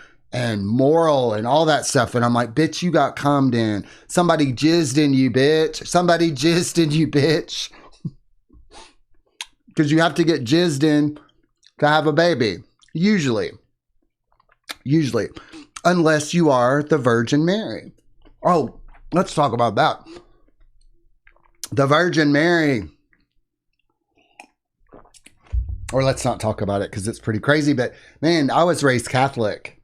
moral and all that stuff. And I'm like, bitch, you got cummed in. Somebody jizzed in you, bitch. Somebody jizzed in you, bitch. Because you have to get jizzed in to have a baby. Usually. Unless you are the Virgin Mary. Oh, let's talk about that. The Virgin Mary. Or let's not talk about it because it's pretty crazy. But man, I was raised Catholic.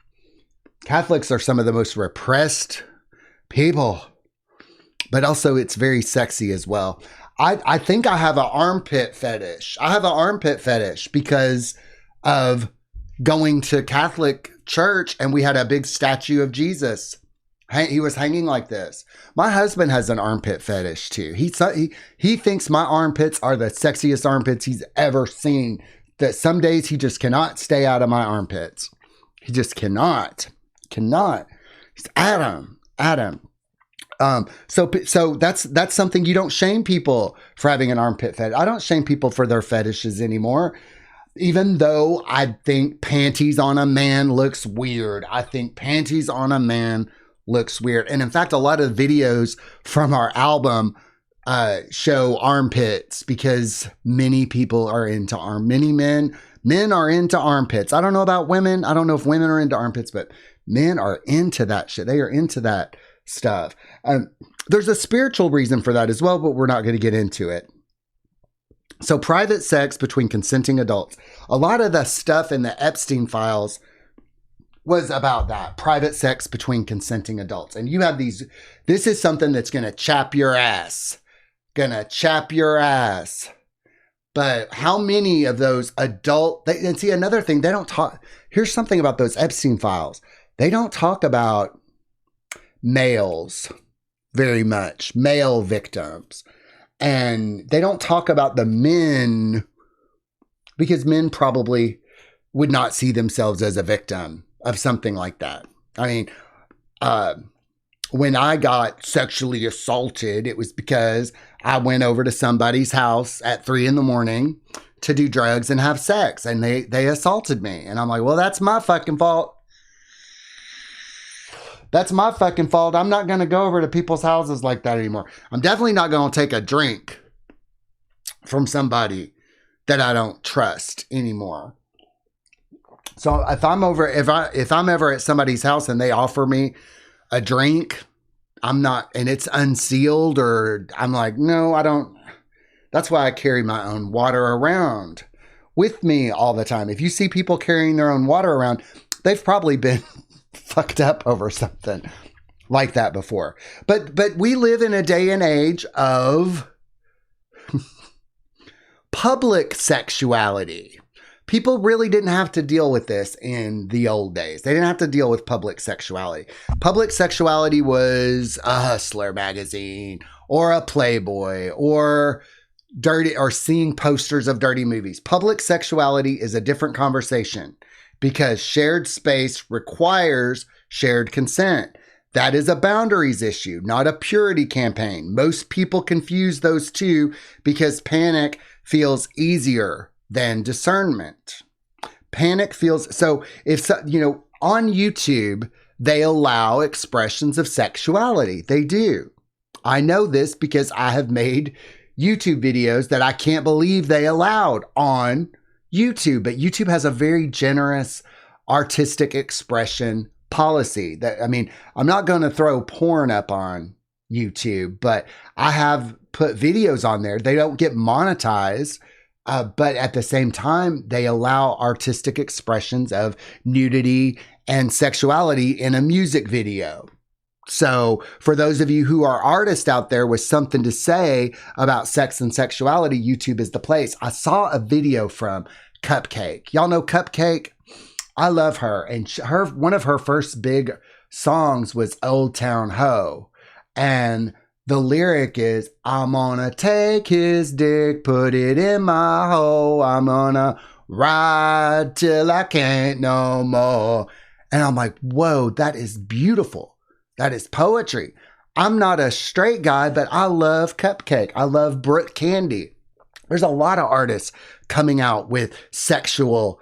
Catholics are some of the most repressed people. But also it's very sexy as well. I think I have an armpit fetish. I have an armpit fetish because of going to Catholic church and we had a big statue of Jesus. He was hanging like this. My husband has an armpit fetish too. He thinks my armpits are the sexiest armpits he's ever seen. That some days he just cannot stay out of my armpits. He just cannot. He's Adam. So that's something you don't shame people for having an armpit fetish. I don't shame people for their fetishes anymore. Even though I think panties on a man looks weird. And in fact, a lot of videos from our album show armpits because many people are into men are into armpits. I don't know about women. I don't know if women are into armpits, but men are into that shit. They are into that stuff. There's a spiritual reason for that as well, but we're not going to get into it. So private sex between consenting adults. A lot of the stuff in the Epstein files was about that. Private sex between consenting adults. And you have these, this is something that's going to chap your ass. But how many of those and see another thing, they don't talk. Here's something about those Epstein files. They don't talk about males very much, male victims. And they don't talk about the men because men probably would not see themselves as a victim of something like that. I mean, when I got sexually assaulted, it was because I went over to somebody's house at 3 a.m. to do drugs and have sex. And they assaulted me. And I'm like, well, that's my fucking fault. That's my fucking fault. I'm not going to go over to people's houses like that anymore. I'm definitely not going to take a drink from somebody that I don't trust anymore. So if I'm ever at somebody's house and they offer me a drink, I'm not, and it's unsealed, or I'm like, no, I don't. That's why I carry my own water around with me all the time. If you see people carrying their own water around, they've probably been fucked up over something like that before. But we live in a day and age of public sexuality. People really didn't have to deal with this in the old days. They didn't have to deal with public sexuality. Public sexuality was a Hustler magazine or a Playboy or dirty, or seeing posters of dirty movies. Public sexuality is a different conversation because shared space requires shared consent. That is a boundaries issue, not a purity campaign. Most people confuse those two because panic feels easier than discernment. Panic feels, so if, on YouTube, they allow expressions of sexuality. They do. I know this because I have made YouTube videos that I can't believe they allowed on YouTube. But YouTube has a very generous artistic expression policy. That, I mean, I'm not going to throw porn up on YouTube, but I have put videos on there. They don't get monetized. But at the same time, they allow artistic expressions of nudity and sexuality in a music video. So for those of you who are artists out there with something to say about sex and sexuality, YouTube is the place. I saw a video from Cupcake. Y'all know Cupcake? I love her. And one of her first big songs was Old Town Ho. And the lyric is, I'm gonna take his dick, put it in my hole. I'm gonna ride till I can't no more. And I'm like, whoa, that is beautiful. That is poetry. I'm not a straight guy, but I love Cupcake. I love Brooke Candy. There's a lot of artists coming out with sexual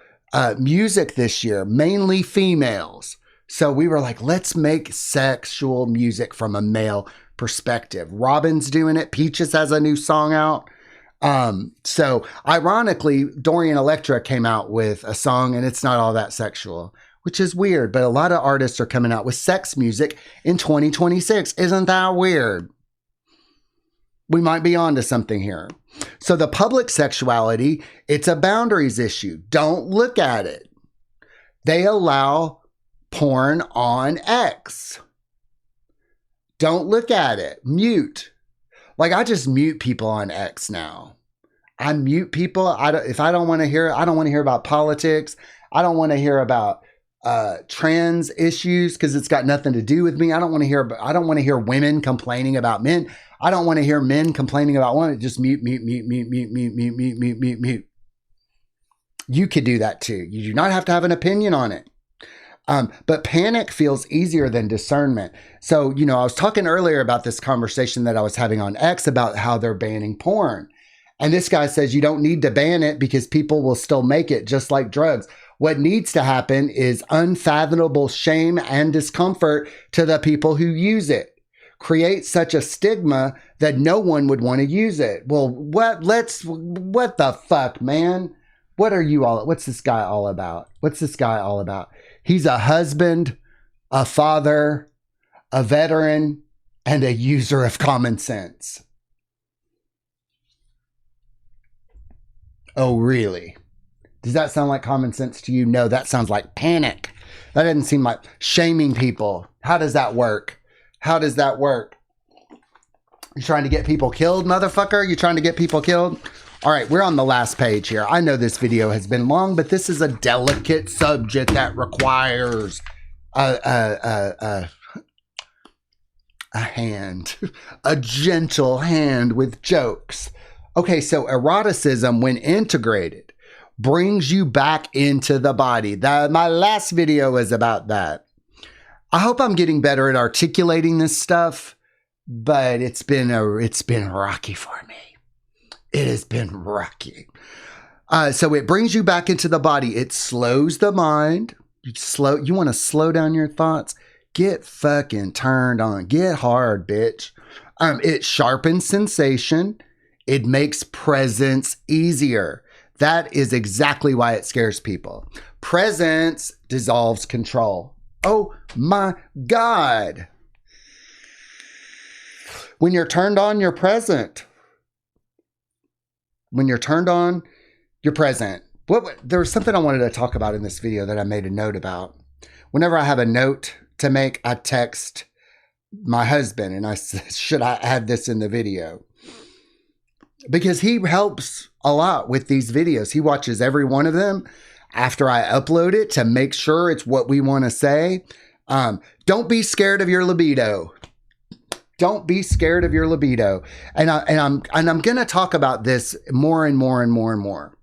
music this year, mainly females. So we were like, let's make sexual music from a male perspective. Robin's doing it. Peaches has a new song out. So ironically, Dorian Electra came out with a song and it's not all that sexual, which is weird. But a lot of artists are coming out with sex music in 2026. Isn't that weird? We might be onto something here. So the public sexuality, it's a boundaries issue. Don't look at it. They allow porn on X. Don't look at it. Mute. Like, I just mute people on X now. I mute people. If I don't want to hear, I don't want to hear about politics. I don't want to hear about trans issues because it's got nothing to do with me. I don't want to hear women complaining about men. I don't want to hear men complaining about women. Just mute. You could do that too. You do not have to have an opinion on it. But panic feels easier than discernment. So, I was talking earlier about this conversation that I was having on X about how they're banning porn. And this guy says you don't need to ban it because people will still make it, just like drugs. What needs to happen is unfathomable shame and discomfort to the people who use it. Create such a stigma that no one would want to use it. Well, what the fuck, man? What's this guy all about? He's a husband, a father, a veteran, and a user of common sense. Oh, really? Does that sound like common sense to you? No, that sounds like panic. That doesn't seem like shaming people. How does that work? You trying to get people killed, motherfucker? You trying to get people killed? All right, we're on the last page here. I know this video has been long, but this is a delicate subject that requires a hand, a gentle hand with jokes. Okay, so eroticism, when integrated, brings you back into the body. My last video was about that. I hope I'm getting better at articulating this stuff, but it's been rocky for me. It has been rocky. So it brings you back into the body. It slows the mind. You want to slow down your thoughts? Get fucking turned on. Get hard, bitch. It sharpens sensation. It makes presence easier. That is exactly why it scares people. Presence dissolves control. Oh my God. When you're turned on, you're present. When you're turned on, you're present. There was something I wanted to talk about in this video that I made a note about. Whenever I have a note to make, I text my husband and I said, should I add this in the video? Because he helps a lot with these videos. He watches every one of them after I upload it to make sure it's what we want to say. Don't be scared of your libido. Don't be scared of your libido. And I'm going to talk about this more and more and more and more.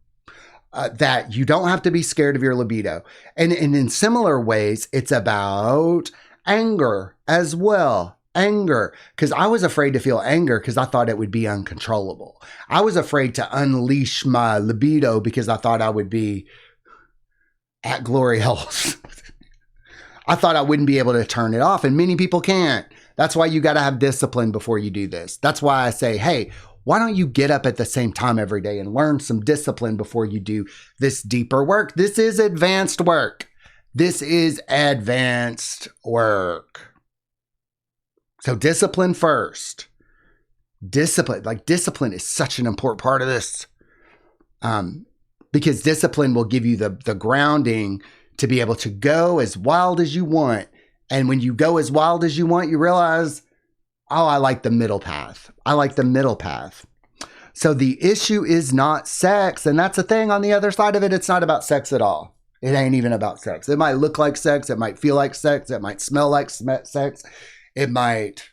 That you don't have to be scared of your libido. And in similar ways, it's about anger as well. Anger. Because I was afraid to feel anger because I thought it would be uncontrollable. I was afraid to unleash my libido because I thought I would be at glory holes. I thought I wouldn't be able to turn it off. And many people can't. That's why you got to have discipline before you do this. That's why I say, hey, why don't you get up at the same time every day and learn some discipline before you do this deeper work? This is advanced work. This is advanced work. So discipline first. Discipline is such an important part of this. Because discipline will give you the grounding to be able to go as wild as you want. And when you go as wild as you want, you realize, oh, I like the middle path. I like the middle path. So the issue is not sex. And that's the thing on the other side of it. It's not about sex at all. It ain't even about sex. It might look like sex. It might feel like sex. It might smell like sex. It might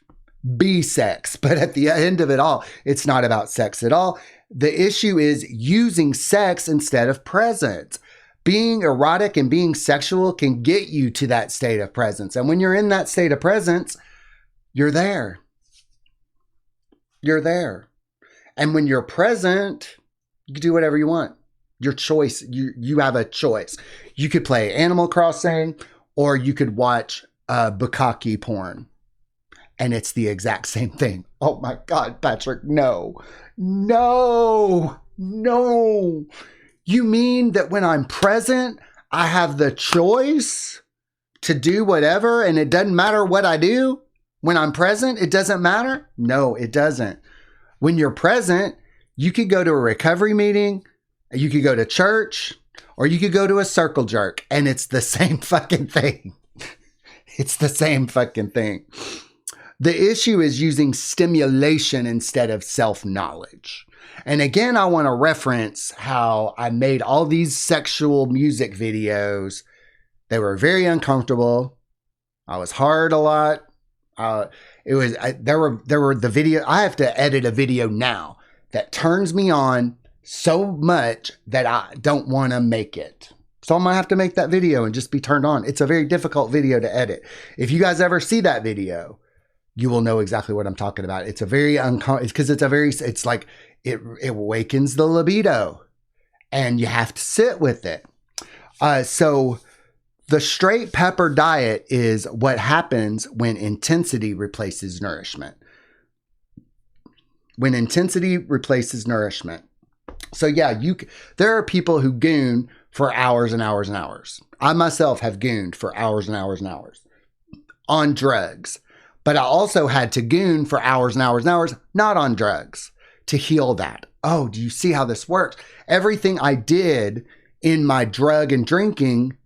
be sex. But at the end of it all, it's not about sex at all. The issue is using sex instead of presence. Being erotic and being sexual can get you to that state of presence. And when you're in that state of presence, you're there. You're there. And when you're present, you can do whatever you want. Your choice, you have a choice. You could play Animal Crossing or you could watch bukkake porn. And it's the exact same thing. Oh my God, Patrick, no. No. No. You mean that when I'm present, I have the choice to do whatever and it doesn't matter what I do? When I'm present, it doesn't matter? No, it doesn't. When you're present, you could go to a recovery meeting, you could go to church, or you could go to a circle jerk, and it's the same fucking thing. It's the same fucking thing. The issue is using stimulation instead of self-knowledge. And again, I want to reference how I made all these sexual music videos. They were very uncomfortable. I was hard a lot. There were the video. I have to edit a video now that turns me on so much that I don't want to make it. So I'm going to have to make that video and just be turned on. It's a very difficult video to edit. If you guys ever see that video, you will know exactly what I'm talking about. It's a very it's like it awakens the libido and you have to sit with it. So the straight pepper diet is what happens when intensity replaces nourishment. When intensity replaces nourishment. So yeah, there are people who goon for hours and hours and hours. I myself have gooned for hours and hours and hours on drugs. But I also had to goon for hours and hours and hours, not on drugs, to heal that. Oh, do you see how this works? Everything I did in my drug and drinking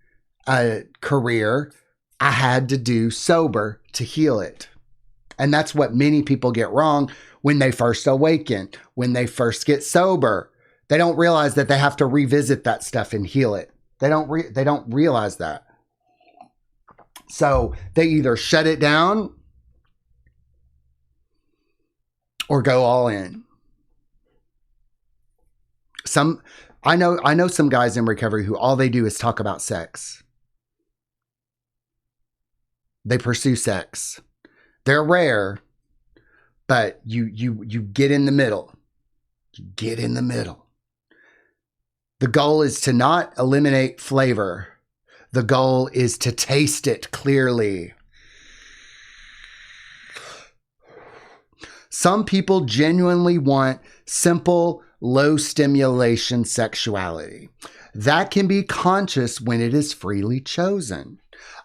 career, I had to do sober to heal it. And that's what many people get wrong when they first awaken, when they first get sober. They don't realize that they have to revisit that stuff and heal it. They don't realize that. So they either shut it down or go all in. I know some guys in recovery who all they do is talk about sex. They pursue sex. They're rare, but you get in the middle. You get in the middle. The goal is to not eliminate flavor. The goal is to taste it clearly. Some people genuinely want simple, low stimulation sexuality. That can be conscious when it is freely chosen.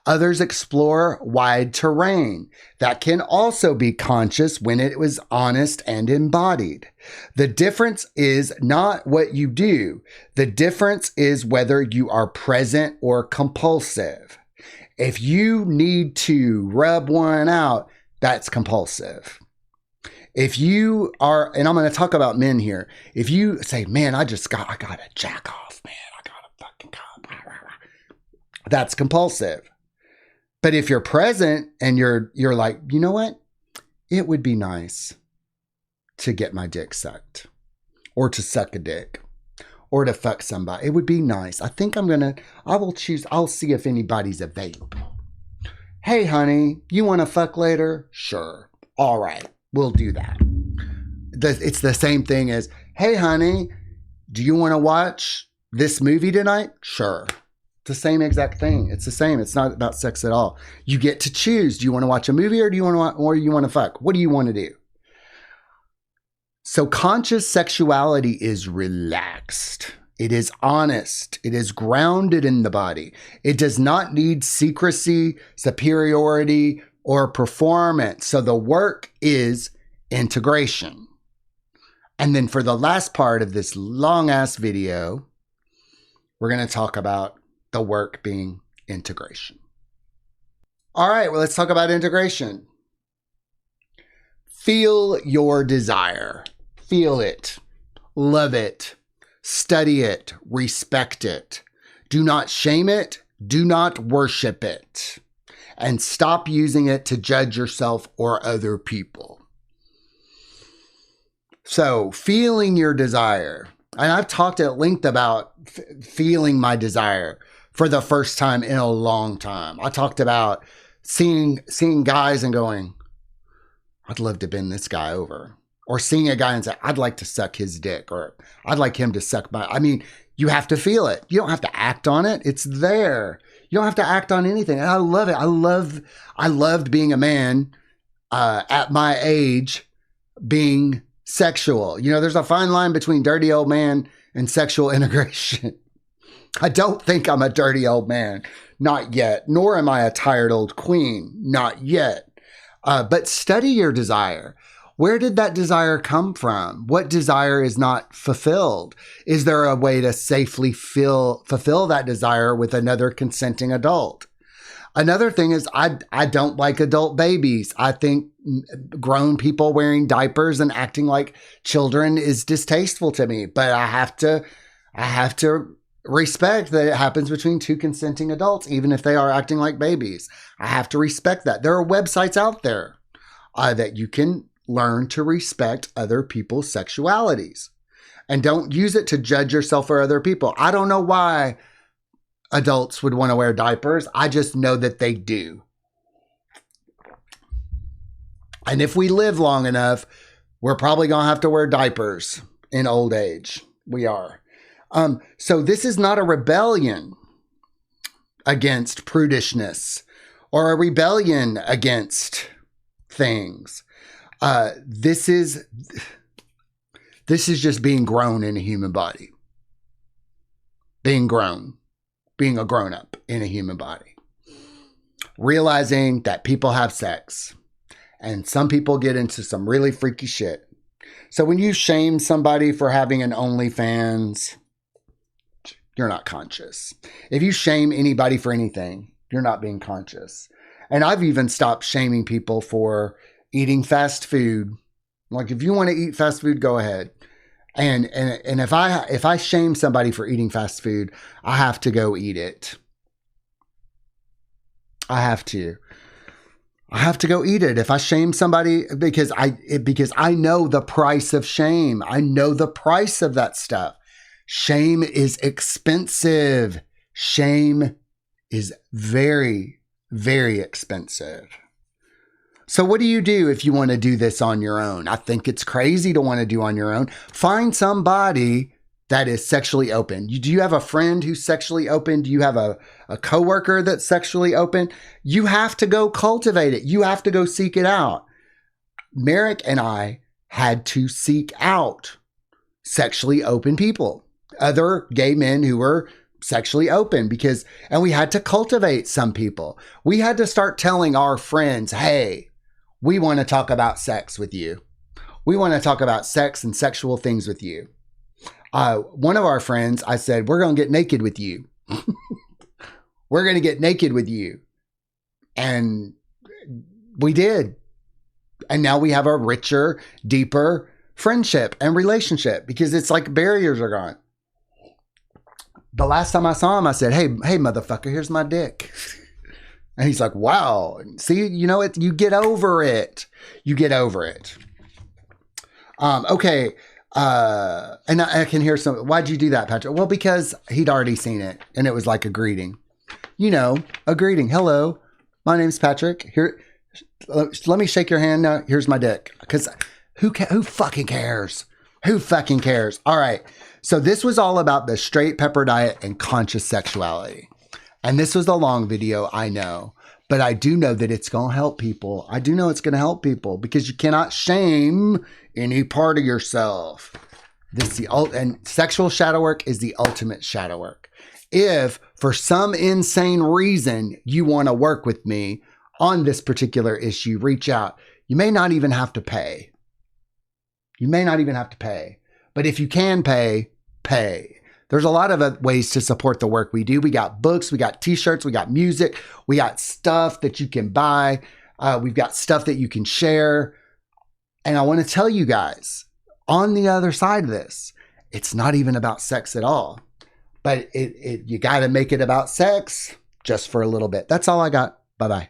Others explore wide terrain. That can also be conscious when it was honest and embodied. The difference is not what you do. The difference is whether you are present or compulsive. If you need to rub one out, that's compulsive. If you are, and I'm going to talk about men here. If you say, man, I gotta jack off, man. I gotta fucking come. That's compulsive. But if you're present and you're like, you know what? It would be nice to get my dick sucked or to suck a dick or to fuck somebody. It would be nice. I'll see if anybody's available. Hey, honey, you want to fuck later? Sure. All right. We'll do that. It's the same thing as, hey, honey, do you want to watch this movie tonight? Sure. It's the same exact thing. It's the same. It's not about sex at all. You get to choose. Do you want to watch a movie or do you want to fuck? What do you want to do? So conscious sexuality is relaxed. It is honest. It is grounded in the body. It does not need secrecy, superiority, or performance. So the work is integration. And then for the last part of this long ass video, we're going to talk about the work being integration. All right, well, let's talk about integration. Feel your desire. Feel it. Love it. Study it. Respect it. Do not shame it. Do not worship it. And stop using it to judge yourself or other people. So, feeling your desire. And I've talked at length about feeling my desire for the first time in a long time. I talked about seeing guys and going, I'd love to bend this guy over. Or seeing a guy and say, I'd like to suck his dick. Or I'd like him to suck my... I mean, you have to feel it. You don't have to act on it. It's there. You don't have to act on anything. And I love it. I loved being a man at my age being sexual. You know, there's a fine line between dirty old man and sexual integration. I don't think I'm a dirty old man. Not yet. Nor am I a tired old queen. Not yet. But study your desire. Where did that desire come from? What desire is not fulfilled? Is there a way to safely fulfill that desire with another consenting adult? Another thing is I don't like adult babies. I think grown people wearing diapers and acting like children is distasteful to me, but I have to respect that it happens between two consenting adults, even if they are acting like babies. I have to respect that. There are websites out there that you can learn to respect other people's sexualities and don't use it to judge yourself or other people. I don't know why adults would want to wear diapers. I just know that they do. And if we live long enough, we're probably going to have to wear diapers in old age. We are. So this is not a rebellion against prudishness or a rebellion against things. This is just being grown in a human body. Being grown. Being a grown-up in a human body. Realizing that people have sex. And some people get into some really freaky shit. So when you shame somebody for having an OnlyFans, you're not conscious. If you shame anybody for anything, you're not being conscious. And I've even stopped shaming people for eating fast food. Like, if you want to eat fast food, go ahead. And if I shame somebody for eating fast food, I have to go eat it. I have to go eat it. If I shame somebody, because I know the price of shame. I know the price of that stuff. Shame is expensive. Shame is very, very expensive. So what do you do if you want to do this on your own? I think it's crazy to want to do on your own. Find somebody that is sexually open. Do you have a friend who's sexually open? Do you have a coworker that's sexually open? You have to go cultivate it. You have to go seek it out. Merrick and I had to seek out sexually open people, other gay men who were sexually open and we had to cultivate some people. We had to start telling our friends, hey, we want to talk about sex with you. We want to talk about sex and sexual things with you. One of our friends, I said, we're going to get naked with you. We're going to get naked with you. And we did. And now we have a richer, deeper friendship and relationship because it's like barriers are gone. The last time I saw him, I said, hey, motherfucker, here's my dick. And he's like, wow. See, you know it. You get over it. You get over it. Okay. And I can hear some. Why'd you do that, Patrick? Well, because he'd already seen it, and it was like a greeting. You know, a greeting. Hello, my name's Patrick. Here, let me shake your hand now. Here's my dick. Because who fucking cares? Who fucking cares? All right. So this was all about the straight pepper diet and conscious sexuality. And this was a long video, I know. But I do know that it's going to help people. I do know it's going to help people because you cannot shame any part of yourself. And sexual shadow work is the ultimate shadow work. If for some insane reason you want to work with me on this particular issue, reach out. You may not even have to pay. You may not even have to pay. But if you can pay, pay. There's a lot of ways to support the work we do. We got books, we got t-shirts, we got music, we got stuff that you can buy. We've got stuff that you can share. And I want to tell you guys, on the other side of this, it's not even about sex at all. But you got to make it about sex just for a little bit. That's all I got. Bye-bye.